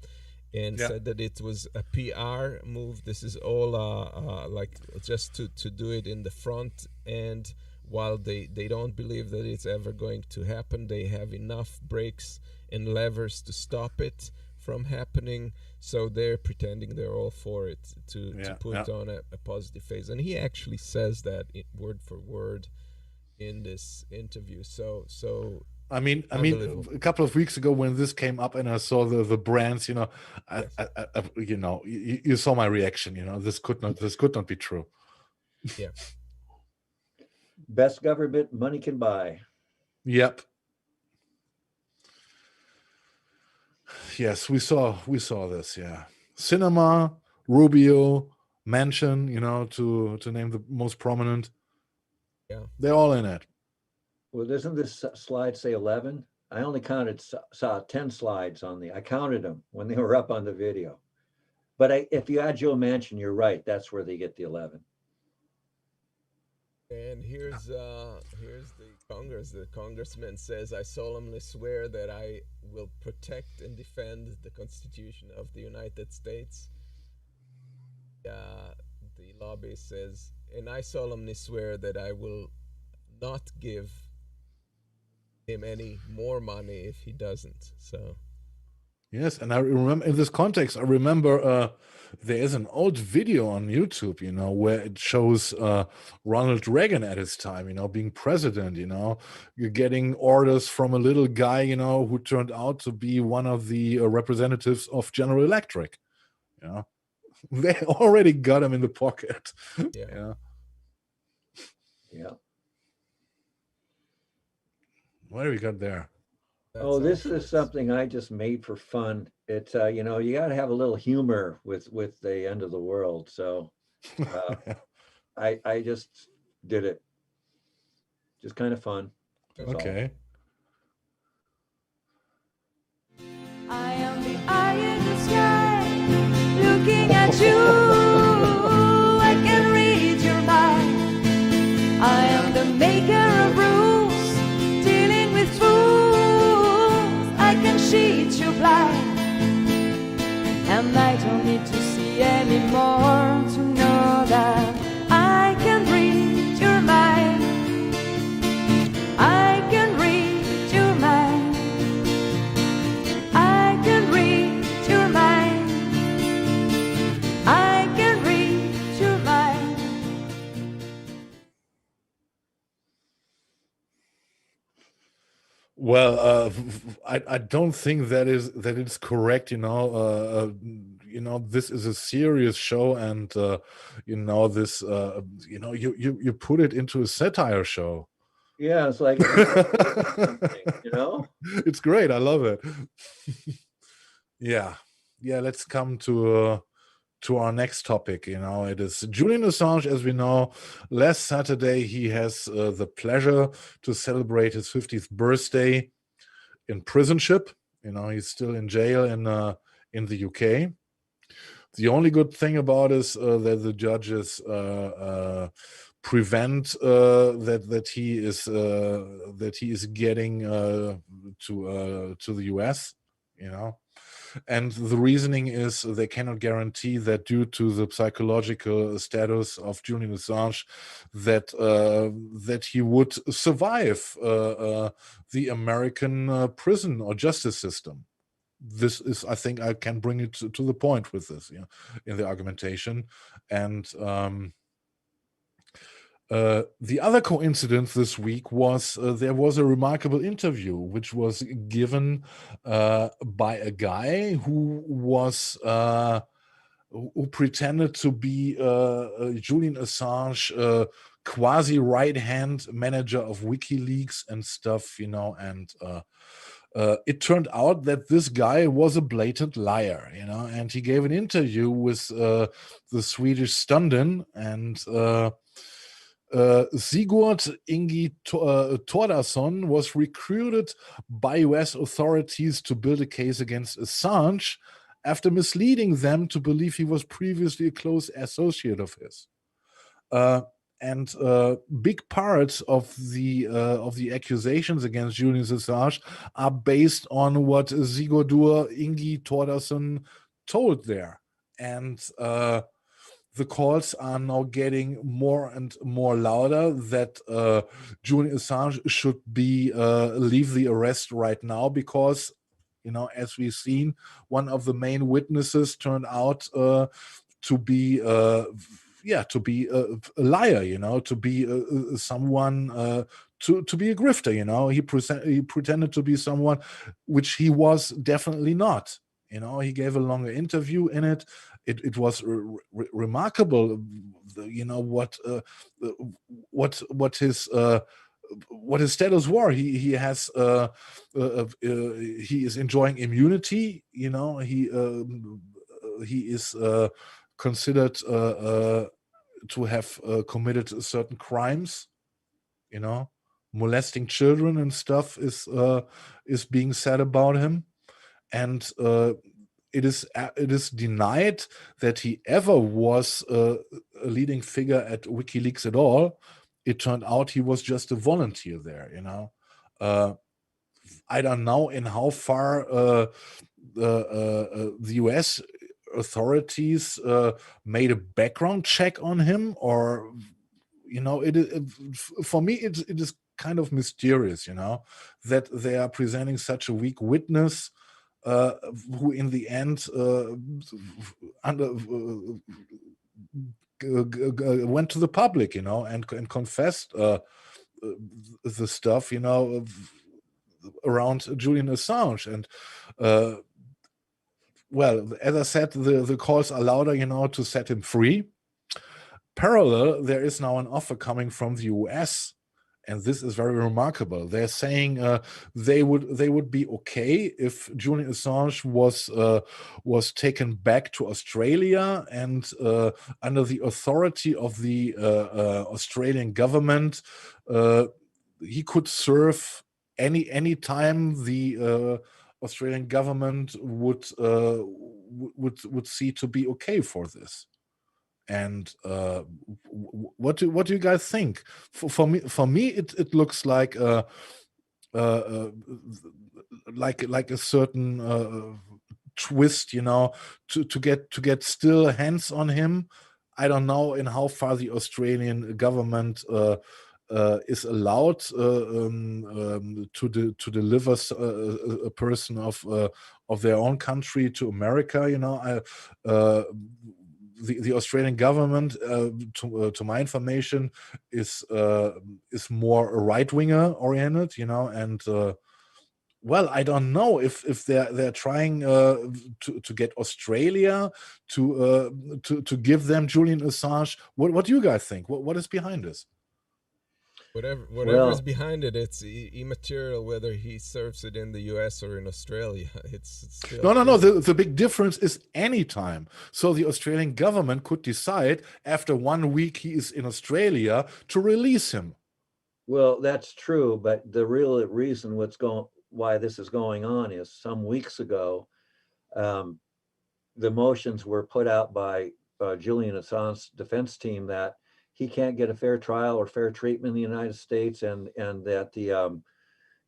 and said that it was a PR move. This is all like just to do it in the front end. While they don't believe that it's ever going to happen, they have enough brakes and levers to stop it from happening, so they're pretending they're all for it to put on a positive face. And he actually says that word for word in this interview. So I mean, a couple of weeks ago when this came up and I saw the brands, you saw my reaction. This could not be true. Yeah. Best government money can buy. Yep. Yes, we saw this. Yeah, Cinema, Rubio, Manchin. To name the most prominent. Yeah, they're all in it. Well, doesn't this slide say 11? I only saw 10 slides on I counted them when they were up on the video. But if you add Joe Manchin, you're right. That's where they get the 11. And here's the Congress. The congressman says, "I solemnly swear that I will protect and defend the Constitution of the United States." The lobbyist says, "And I solemnly swear that I will not give him any more money if he doesn't." So. Yes, and I remember in this context, there is an old video on YouTube, where it shows Ronald Reagan at his time, being president, you're getting orders from a little guy, who turned out to be one of the representatives of General Electric. They already got him in the pocket. Yeah. What do we got there? This is something I just made for fun. It's you got to have a little humor with the end of the world. So I just did it. Just kind of fun. Okay. I am the eye in the sky, looking at you. I can read your mind. I am the maker of rules, dealing with fools. I can cheat you blind, and I don't need to see anymore to know that I can read your mind. I can read your mind. I can read your mind. I can read your mind. Well, I don't think that it's correct. This is a serious show, and this you put it into a satire show. Yeah, it's like It's great. I love it. Yeah. Let's come to our next topic. It is Julian Assange. As we know, last Saturday he has the pleasure to celebrate his 50th birthday in prisonship. He's still in jail in the UK. The only good thing about is that the judges prevent that he is getting to the US. And the reasoning is they cannot guarantee that due to the psychological status of Julian Assange that he would survive the American prison or justice system. This is, I think, I can bring it to the point with this, in the argumentation. And the other coincidence this week was there was a remarkable interview which was given by a guy who was who pretended to be Julian Assange quasi right-hand manager of WikiLeaks and stuff, and it turned out that this guy was a blatant liar, and he gave an interview with the Swedish Stunden, and Sigurd Ingi Tordarsson was recruited by US authorities to build a case against Assange after misleading them to believe he was previously a close associate of his. And big parts of the accusations against Julian Assange are based on what Sigurdur Ingi Tordarsson told there. And the calls are now getting more and more louder that Julian Assange should be leave the arrest right now because, as we've seen, one of the main witnesses turned out to be a liar, to be someone to be a grifter. He pretended to be someone which he was definitely not. He gave a longer interview in it. It was remarkable, what his status were. He has he is enjoying immunity. He is considered to have committed certain crimes. Molesting children and stuff is being said about him, and it is denied that he ever was a leading figure at WikiLeaks at all. It turned out he was just a volunteer there. I don't know in how far the US authorities made a background check on him, or for me it is kind of mysterious, that they are presenting such a weak witness who in the end went to the public, and confessed the stuff, around Julian Assange. And well, as I said, the calls are louder, to set him free. Parallel, there is now an offer coming from the US and this is very remarkable. They're saying they would be okay if Julian Assange was taken back to Australia and under the authority of the Australian government, he could serve any time the Australian government would see to be okay for this. And what do you guys think? For me, it looks like like a certain twist, you know, to get still hands on him. I don't know in how far the Australian government is allowed to deliver a person of their own country to America. You know, the Australian government, to my information, is more right-winger oriented, you know, and well, I don't know if they're trying to get Australia to give them Julian Assange. What do you guys think? What is behind this? Whatever is behind it, it's immaterial whether he serves it in the US or in Australia. It's still no. The big difference is anytime. So the Australian government could decide after 1 week he is in Australia to release him. Well, that's true, but the real reason why this is going on is some weeks ago, the motions were put out by Julian Assange's defense team that he can't get a fair trial or fair treatment in the United States, and that the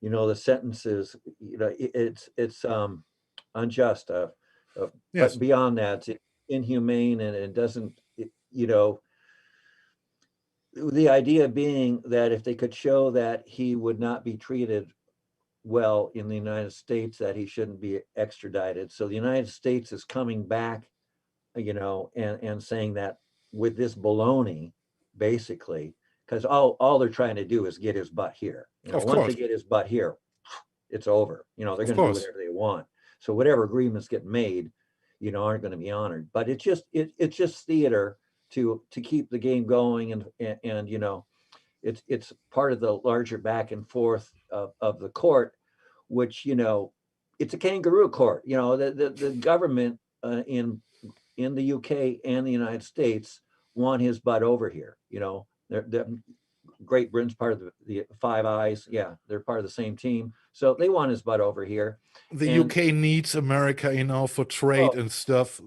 you know, the sentences, you know, it's unjust. Yes. But beyond that, it's inhumane, and it doesn't, you know, the idea being that if they could show that he would not be treated well in the United States, that he shouldn't be extradited. So the United States is coming back, you know, and saying that with this baloney, basically, because all they're trying to do is get his butt here. You know, once they get his butt here, it's over. You know, they're going to do whatever they want. So whatever agreements get made, you know, aren't going to be honored. But it's just theater to keep the game going, and you know, it's part of the larger back and forth of the court, which, you know, it's a kangaroo court. You know, the government in the UK and the United States want his butt over here. You know, they're Great Britain's part of the Five Eyes. Yeah, they're part of the same team. So they want his butt over here. The UK needs America, you know, for trade and stuff.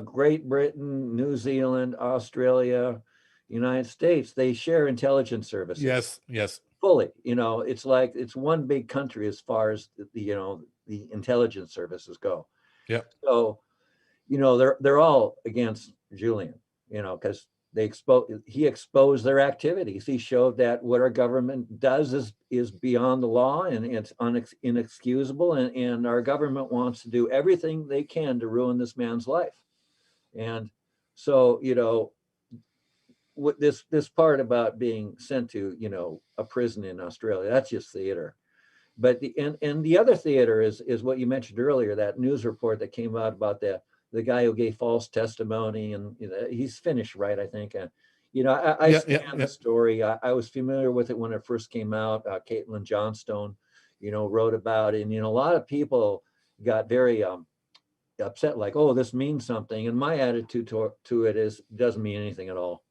Great Britain, New Zealand, Australia, United States, they share intelligence services. Yes. Fully. You know, it's like it's one big country as far as the intelligence services go. Yeah. So, you know, they're all against Julian, you know, because he exposed their activities. He showed that what our government does is beyond the law, and it's inexcusable, and our government wants to do everything they can to ruin this man's life. And so, you know, what this part about being sent to, you know, a prison in Australia, that's just theater. But the other theater is what you mentioned earlier, that news report that came out about the guy who gave false testimony, and you know, he's finished, right? I think. And you know, I stand the story. I was familiar with it when it first came out. Caitlin Johnstone, you know, wrote about it, and you know, a lot of people got very upset, like, oh, this means something. And my attitude to it is, it doesn't mean anything at all.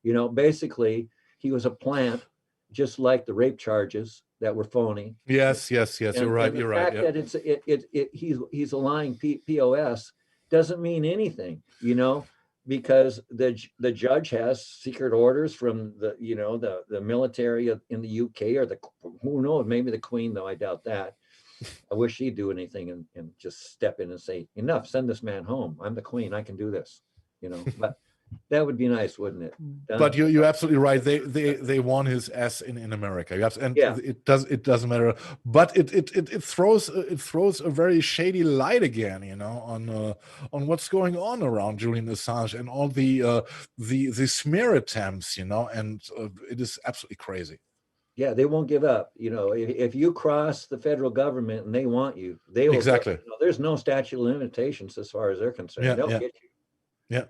You know, basically, he was a plant, just like the rape charges that were phony. Yes. You're right. The fact that he's a lying POS doesn't mean anything, you know, because the judge has secret orders from the military in the UK, or who knows, maybe the Queen, though I doubt that. I wish she'd do anything and just step in and say, enough, send this man home. I'm the Queen, I can do this, you know. But that would be nice, wouldn't it? But you're absolutely right. They want his ass in America. It doesn't matter. But it throws a very shady light again, you know, on what's going on around Julian Assange and all the smear attempts, you know, and it is absolutely crazy. Yeah, they won't give up. You know, if you cross the federal government and they want you, they will. Exactly. You know, there's no statute of limitations as far as they're concerned. They'll get you. Yeah.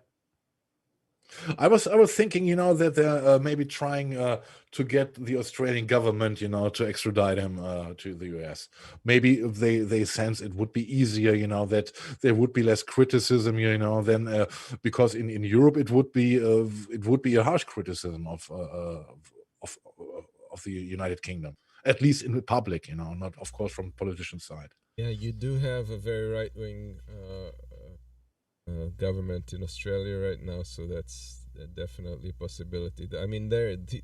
I was thinking, that they're maybe trying to get the Australian government, to extradite him to the US. Maybe if they sense it would be easier, that there would be less criticism, than because in Europe it would be a harsh criticism of the United Kingdom, at least in the public, not of course from politician side. Yeah, you do have a very right-wing government in Australia right now, so that's definitely a possibility. I mean,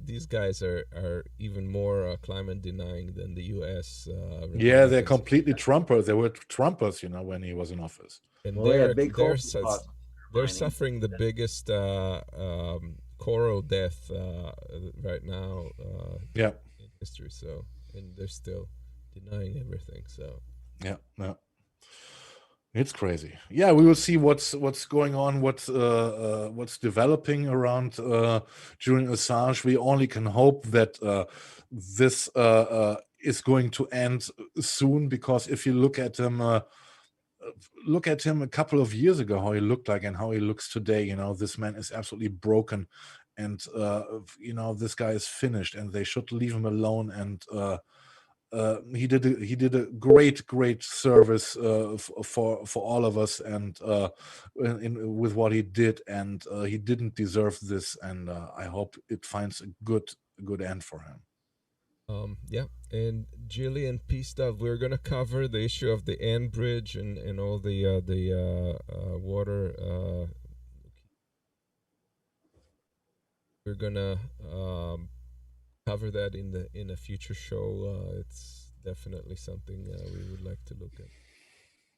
these guys are even more climate denying than the U.S. Yeah, they're completely Trumpers. They were Trumpers, when he was in office. And Well, they had big they're spots they're mining. suffering the biggest coral death right now Yeah. in history. So, and they're still denying everything. So Yeah, it's crazy. Yeah, we will see what's going on, what's developing around Julian Assange. We only can hope that this is going to end soon, because if you look at him a couple of years ago, how he looked like and how he looks today, this man is absolutely broken, and this guy is finished, and they should leave him alone. And he did a great service for all of us, and with what he did, and he didn't deserve this, and I hope it finds a good end for him. Yeah, and Julian P stuff. We're gonna cover the issue of the Ann Bridge and all the water. We're gonna cover that in a future show. It's definitely something we would like to look at.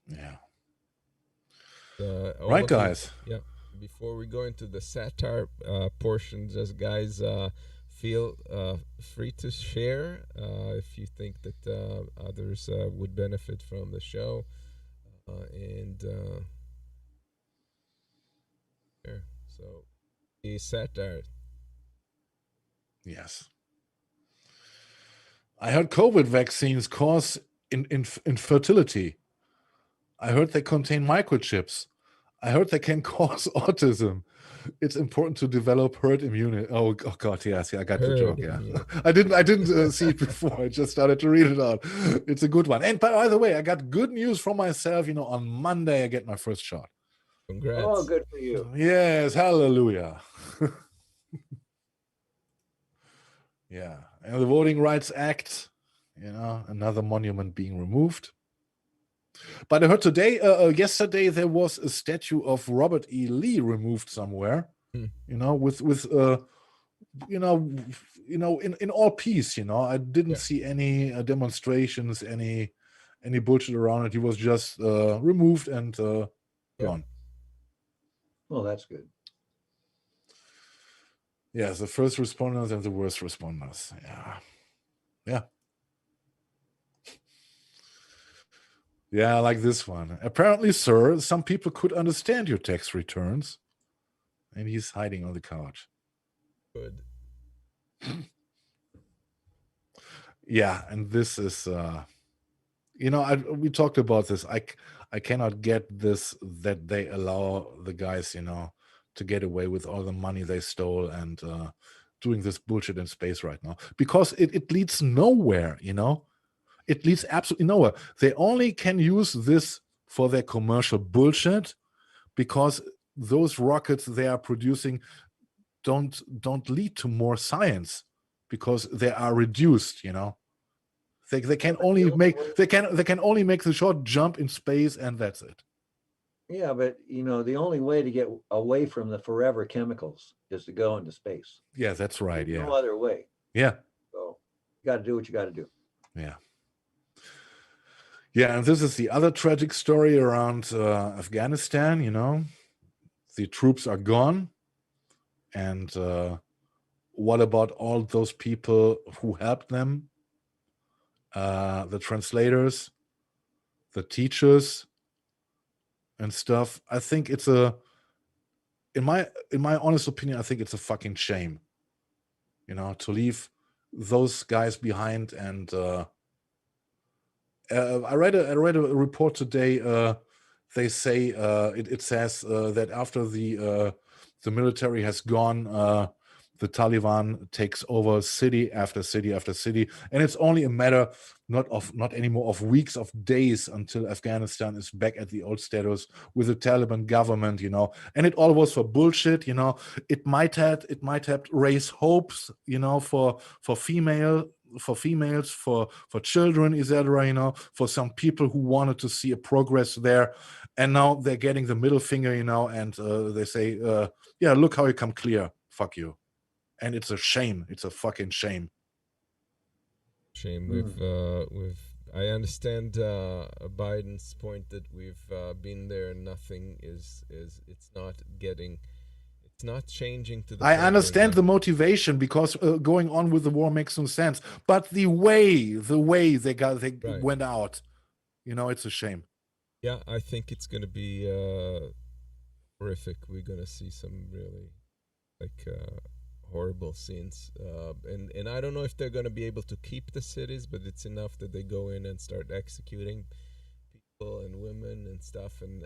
Yeah. Right, guys. Yeah. Before we go into the satire portion, just guys, feel free to share if you think that others would benefit from the show, and share. So, the satire. Yes. I heard COVID vaccines cause infertility. I heard they contain microchips. I heard they can cause autism. It's important to develop herd immunity. Oh God, yes, I got the joke. Yeah, I didn't see it before. I just started to read it out. It's a good one. And by the way, I got good news for myself. On Monday I get my first shot. Congrats! Oh, good for you. Yes, hallelujah. Yeah, and the Voting Rights Act, another monument being removed. But I heard yesterday there was a statue of Robert E. Lee removed somewhere. In all peace. I didn't see any demonstrations, any bullshit around it. He was just removed and gone. Well, that's good. Yes, the first responders and the worst responders. Yeah. Yeah, like this one. Apparently, sir, some people could understand your tax returns. And he's hiding on the couch. Good. Yeah, and this is, we talked about this. I cannot get this, that they allow the guys, to get away with all the money they stole and doing this bullshit in space right now, because it leads nowhere. It leads absolutely nowhere. They only can use this for their commercial bullshit, because those rockets they are producing don't lead to more science, because they are reduced. They can only make the short jump in space, and that's it. Yeah, but the only way to get away from the forever chemicals is to go into space. Yeah, that's right. There's Yeah. no other way. Yeah. So you got to do what you got to do. Yeah. Yeah, and this is the other tragic story around Afghanistan. The troops are gone, and what about all those people who helped them? The translators, the teachers, and stuff. I think it's in my honest opinion, I think it's a fucking shame, to leave those guys behind. And I read a report today they say it says that after the military has gone, the Taliban takes over city after city after city, and it's only a matter not anymore of weeks, of days until Afghanistan is back at the old status with the Taliban government, you know. And it all was for bullshit, you know. It might have raised hopes, you know, for females, for children, etc., you know, for some people who wanted to see a progress there. And now they're getting the middle finger, you know, and they say, yeah, look how you come clear, fuck you. And it's a shame. It's a fucking shame. Shame. I understand Biden's point that we've been there and nothing is it's not changing to the I understand the motivation, because going on with the war makes no sense. But the way they went out, you know, it's a shame. Yeah, I think it's gonna be horrific. We're gonna see some really horrible scenes, and I don't know if they're gonna be able to keep the cities, but it's enough that they go in and start executing people and women and stuff, and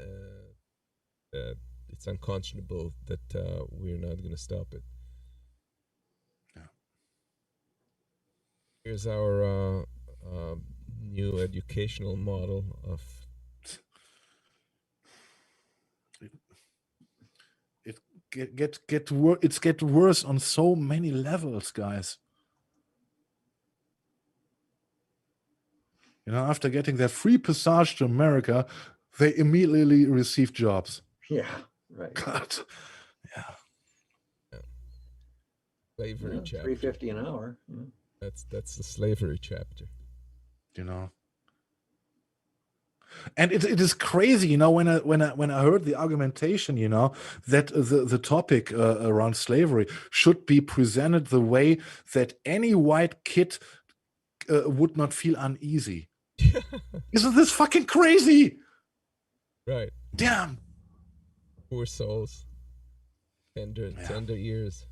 it's unconscionable that we're not gonna stop it. Yeah. Here's our new educational model of. It's get worse on so many levels, guys. You know, after getting their free passage to America, they immediately receive jobs. Yeah, right. God. Yeah. Slavery chapter. $3.50 an hour. Yeah. That's the slavery chapter. You know. And it is crazy, you know, when I heard the argumentation, you know, that the topic around slavery should be presented the way that any white kid would not feel uneasy. Isn't this fucking crazy? Right. Damn. Poor souls. Tender ears.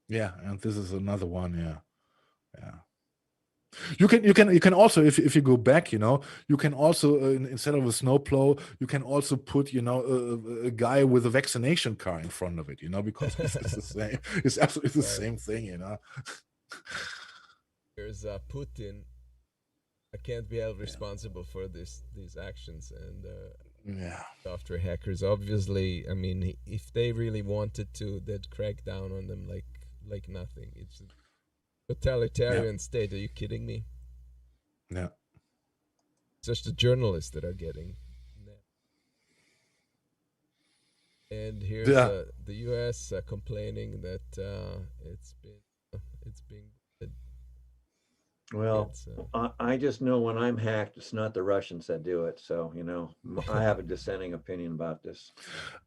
Yeah, and this is another one. Yeah. You can also, if you go back, you know, you can also instead of a snowplow, you can also put, you know, a guy with a vaccination car in front of it, you know, because it's the same. It's absolutely the same thing, you know. There's Putin. I can't be held responsible for these actions, and software hackers. Obviously, I mean, if they really wanted to, they'd crack down on them like nothing. It's totalitarian state. Are you kidding me? Yeah. It's just the journalists that are getting that. And here's the U.S. Complaining that it's being. Well, I just know when I'm hacked, it's not the Russians that do it. So, you know, I have a dissenting opinion about this.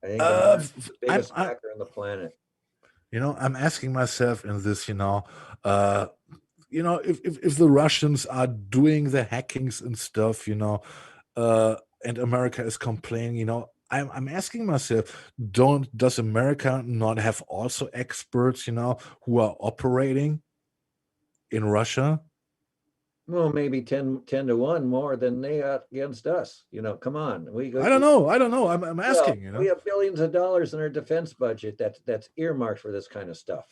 I think I'm the biggest hacker on the planet. You know, I'm asking myself in this, you know, if the Russians are doing the hackings and stuff, you know, and America is complaining, you know, I'm asking myself, does America not have also experts, you know, who are operating in Russia? Well, maybe 10 to 1 more than they are against us. You know, come on. I don't know. I'm asking. Well, you know, we have billions of dollars in our defense budget that's earmarked for this kind of stuff.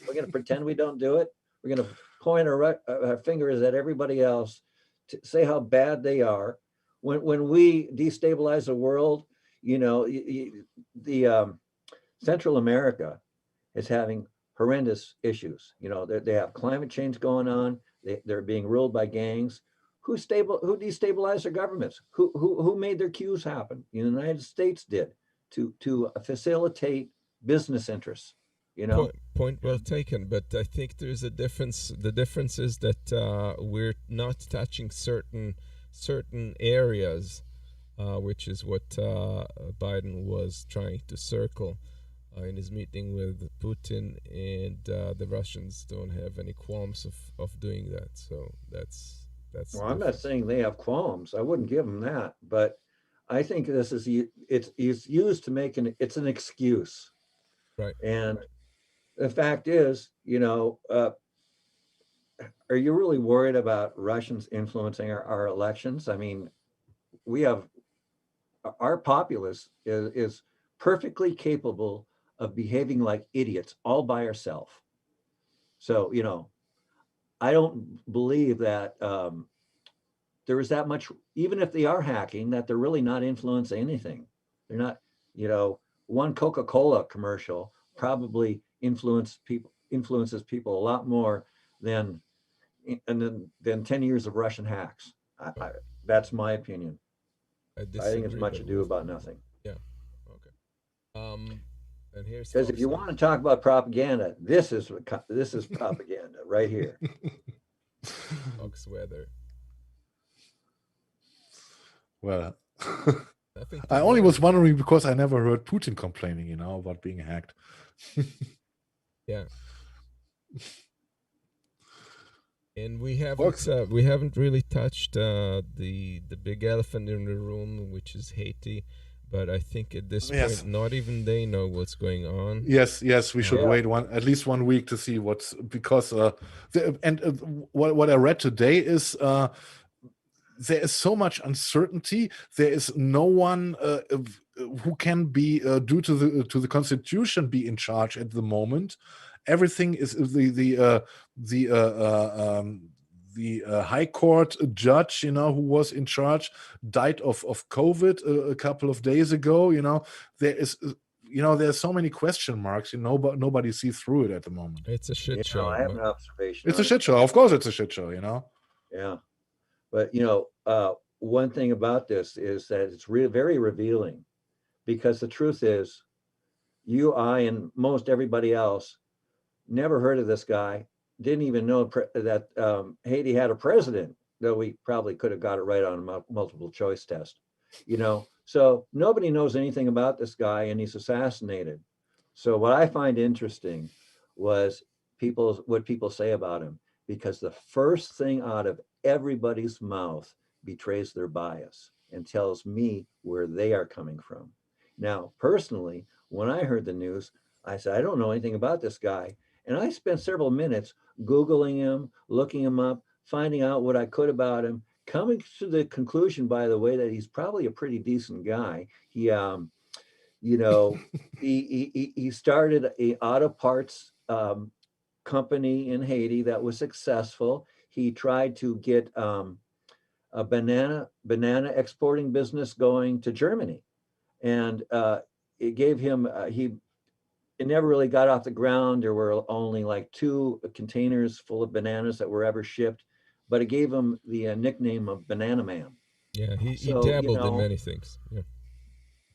We're going to pretend we don't do it. We're going to point our fingers at everybody else to say how bad they are. When we destabilize the world, you know, the Central America is having horrendous issues. You know, they have climate change going on. They're being ruled by gangs. Who destabilized their governments? Who made their coups happen? The United States did to facilitate business interests. You know, point well taken. But I think there's a difference. The difference is that we're not touching certain areas, which is what Biden was trying to circle in his meeting with Putin, and the Russians don't have any qualms of doing that. So that's. Well, I'm not saying they have qualms. I wouldn't give them that, but I think this is it's used to make it's an excuse. Right. And the fact is, you know, are you really worried about Russians influencing our elections? I mean, we have our populace is perfectly capable of behaving like idiots all by ourselves. So, you know, I don't believe that there is that much, even if they are hacking, that they're really not influencing anything. They're not, you know, one Coca-Cola commercial probably influences people a lot more than 10 years of Russian hacks. That's my opinion. I think it's much ado about nothing. Yeah. Okay. And here's because if you want to talk about propaganda, this is propaganda right here. Fox weather. Well, I only was wondering because I never heard Putin complaining, you know, about being hacked. Yeah. And we haven't really touched the big elephant in the room, which is Haiti. But I think at this point, not even they know what's going on. Yes, we should wait at least 1 week to see what's, because what I read today is there is so much uncertainty. There is no one who can be due to the Constitution be in charge at the moment. Everything is the High Court judge, you know, who was in charge, died of COVID a couple of days ago. You know, there's so many question marks. You know, but nobody sees through it at the moment. It's a shit show. I have an observation. It's a shit show. Of course, it's a shit show. You know. Yeah, but you know, one thing about this is that it's very revealing, because the truth is, you, I, and most everybody else never heard of this guy. Didn't even know that Haiti had a president, though we probably could have got it right on a multiple choice test, you know. So nobody knows anything about this guy, and he's assassinated. So what I find interesting was what people say about him, because the first thing out of everybody's mouth betrays their bias and tells me where they are coming from. Now, personally, when I heard the news, I said, I don't know anything about this guy. And I spent several minutes Googling him, looking him up, finding out what I could about him, coming to the conclusion, by the way, that he's probably a pretty decent guy. He, you know, he started a auto parts company in Haiti that was successful. He tried to get a banana exporting business going to Germany, and it gave him it never really got off the ground. There were only like 2 containers full of bananas that were ever shipped, but it gave him the nickname of Banana Man. Yeah, he dabbled in many things.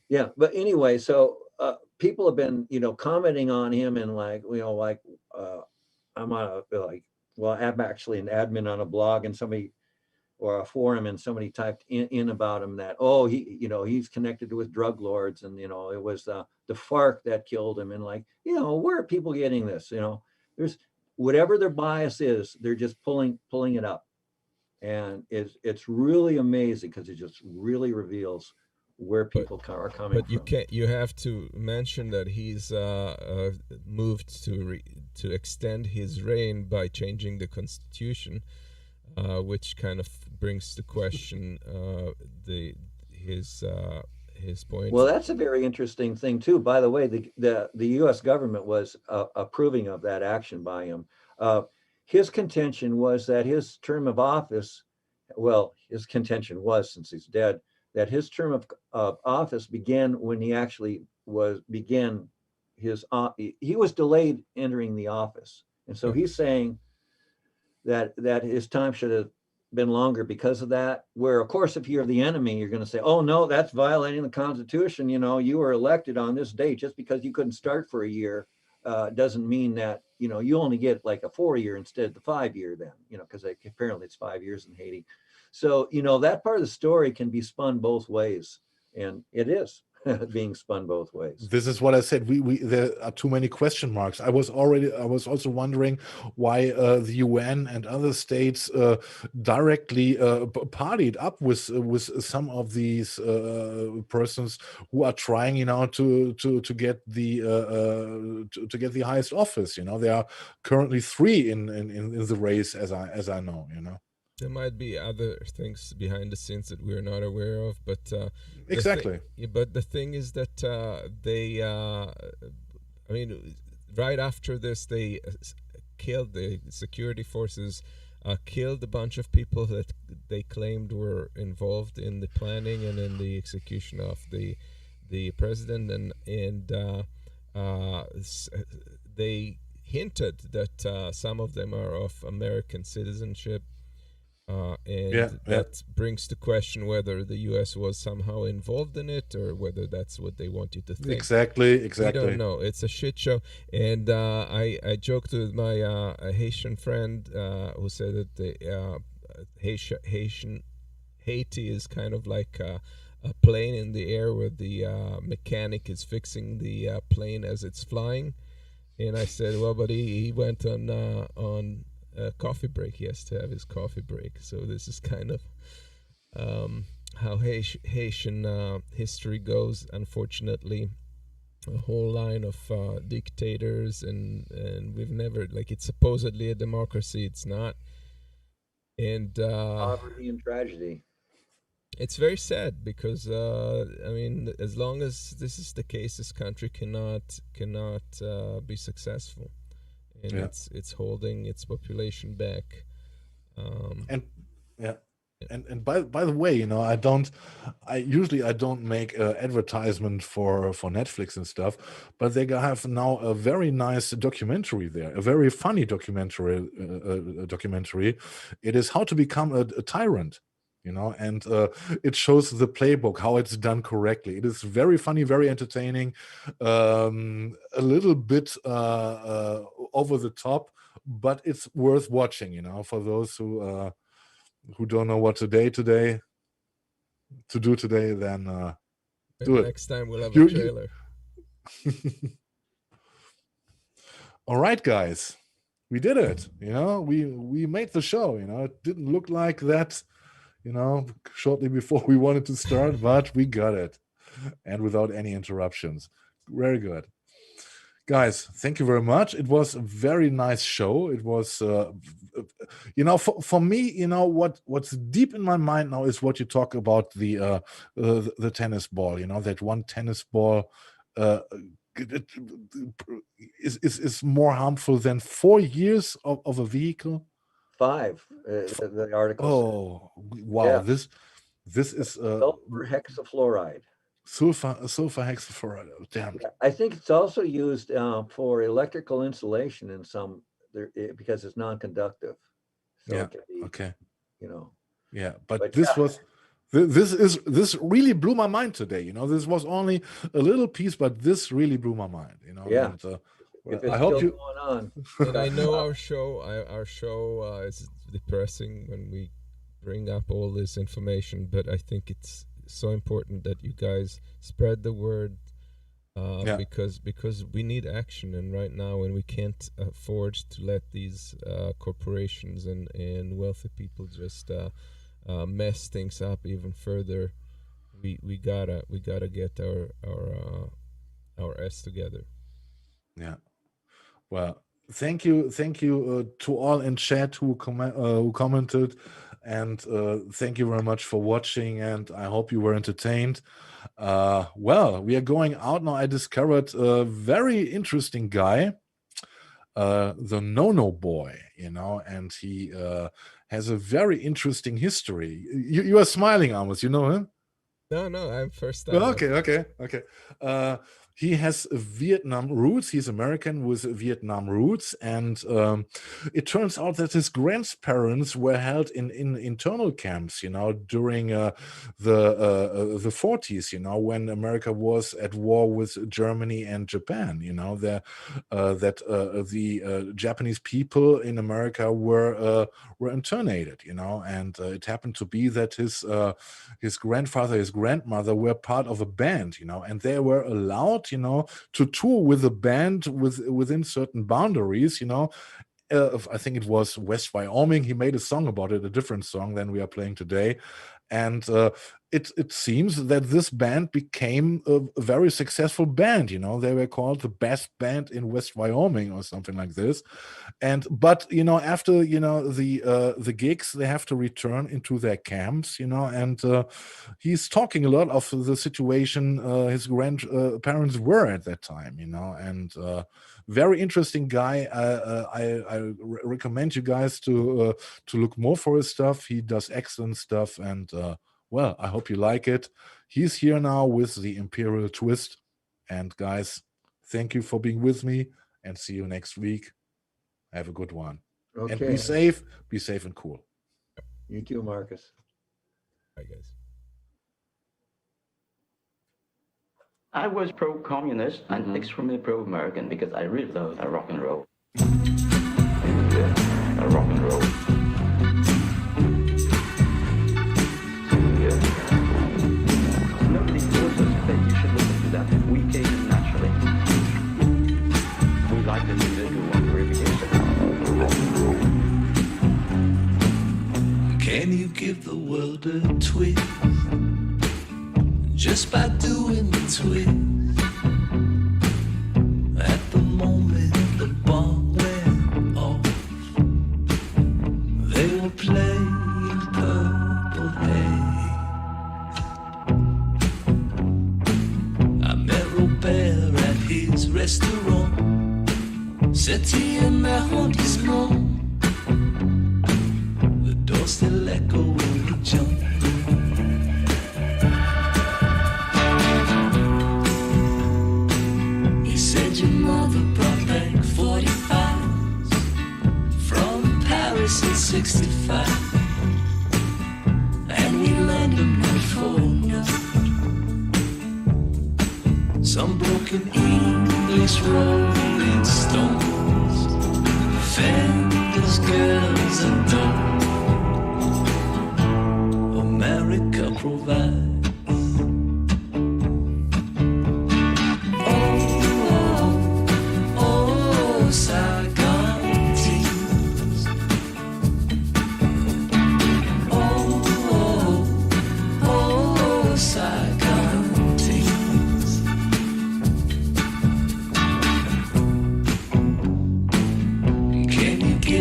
Yeah, but anyway, so people have been, you know, commenting on him, and like, you know, like I'm actually an admin on a blog, and somebody, or a forum, and somebody typed in about him that, oh, he, you know, he's connected with drug lords, and, you know, it was the FARC that killed him. And like, you know, where are people getting this? You know, there's whatever their bias is, they're just pulling it up. And it's really amazing, because it just really reveals where people are coming from. But you have to mention that he's moved to extend his reign by changing the constitution, which kind of brings to question his point. Well, that's a very interesting thing too. By the way, the U.S. government was approving of that action by him. His contention was that his term of office, well, his contention was, since he's dead, that his term of office began when he actually began his, he was delayed entering the office. And so he's saying that his time should have been longer because of that, where of course, if you're the enemy, you're going to say, oh no, that's violating the Constitution. You know, you were elected on this date. Just because you couldn't start for a year doesn't mean that, you know, you only get like a 4-year instead of the 5-year then, you know, because apparently it's 5 years in Haiti. So, you know, that part of the story can be spun both ways, and it is. being spun both ways. This is what I said. We there are too many question marks. I was also wondering why the UN and other states directly partied up with some of these persons who are trying, to get the highest office. There are currently 3 in the race, as I know. There might be other things behind the scenes that we're not aware of, but exactly. But the thing is that right after this, they killed the security forces, killed a bunch of people that they claimed were involved in the planning and in the execution of the president, and they hinted that some of them are of American citizenship. That brings to question whether the U.S. was somehow involved in it, or whether that's what they want you to think. Exactly. We don't know. It's a shit show. And I joked with my Haitian friend who said that the Haiti is kind of like a plane in the air where the mechanic is fixing the plane as it's flying. And I said, well, but he went on a coffee break. He has to have his coffee break. So this is kind of how Haitian history goes. Unfortunately, a whole line of dictators, and we've never, it's supposedly a democracy. It's not. And poverty and tragedy. It's very sad because as long as this is the case, this country cannot be successful. And it's holding its population back. And by the way, I usually don't make advertisement for Netflix and stuff, but they have now a very nice documentary there, a very funny documentary. It is How to Become a Tyrant. And it shows the playbook, how it's done correctly. It is very funny, very entertaining, a little bit over the top, but it's worth watching, for those who don't know what to do today, then do it. Next time we'll have a trailer. All right, guys, we did it. We made the show. It didn't look like that, shortly before we wanted to start, but we got it, and without any interruptions. Very good. Guys, thank you very much. It was a very nice show. It was, for me, what's deep in my mind now is what you talk about, the tennis ball. That one tennis ball is more harmful than 4 years of a vehicle. 5, the article. Oh, wow! Yeah. This is sulfur hexafluoride. Sulfur hexafluoride. Oh, damn. I think it's also used for electrical insulation in some because it's non-conductive. So yeah. It can be, okay. Yeah, but this really blew my mind today. This was only a little piece, but this really blew my mind. Yeah. And, I hope you. Going on. And I know our show is depressing when we bring up all this information, but I think it's so important that you guys spread the word, because we need action, and right now, when we can't afford to let these corporations and wealthy people just mess things up even further, we gotta get our S together. Yeah. Well, thank you to all in chat who commented, and thank you very much for watching, and I hope you were entertained. Well, we are going out now. I discovered a very interesting guy, the No Boy, and he has a very interesting history. You are smiling, Amos. You know him? No, I'm first time. Okay. he has Vietnam roots. He's American with Vietnam roots, and it turns out that his grandparents were held in internal camps, during the 40s, when America was at war with Germany and Japan. The Japanese people in America were internated, and it happened to be that his grandfather, his grandmother were part of a band, and they were allowed, to tour with the band within certain boundaries, I think it was West Wyoming. He made a song about it, a different song than we are playing today. And it seems that this band became a very successful band. They were called the best band in West Wyoming or something like this. But after the gigs, they have to return into their camps. And he's talking a lot of the situation his grandparents were at that time. And very interesting guy. I recommend you guys to look more for his stuff. He does excellent stuff, and well, I hope you like it. He's here now with the Imperial Twist. And guys, thank you for being with me, and see you next week. Have a good one. Okay. And be safe and cool. You too, Markus. Bye, guys. I was pro-communist and extremely pro-American because I really love rock and roll. Rock and roll. Nobody told us that you should listen to that. We came naturally. We like the music, we want verification. Can you give the world a twist? Just by doing the twist. At the moment the bomb went off, they were playing Purple Haze. I met Robert at his restaurant, Satire arrondissement. The door still echo when we jump. Your mother brought back 45s from Paris in 65, and we learned them note for note. Some broken English rolling stones, Fenders, girls and dogs, America provides.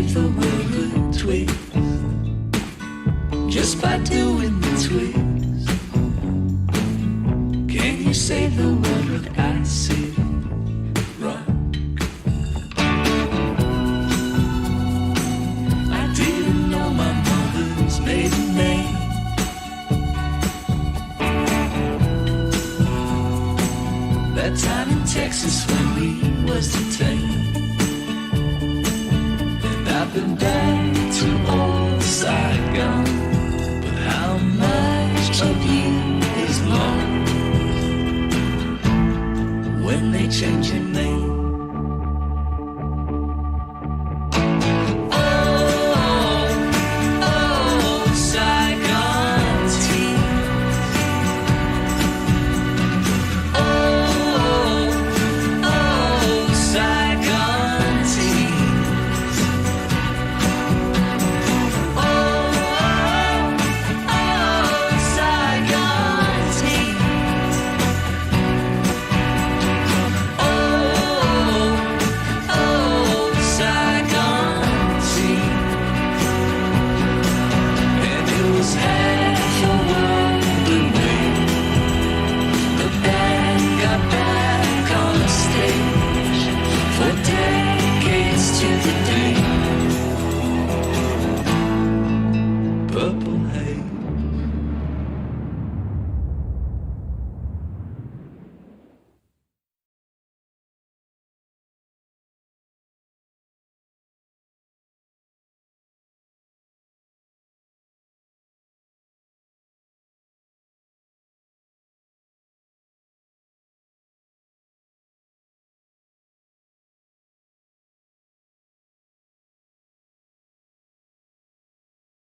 The world a twist, just by doing the twist. Can you save the world with acid rock? I didn't know my mother's maiden name. That time in Texas when we was detained. I've been back to old Saigon, but how much of you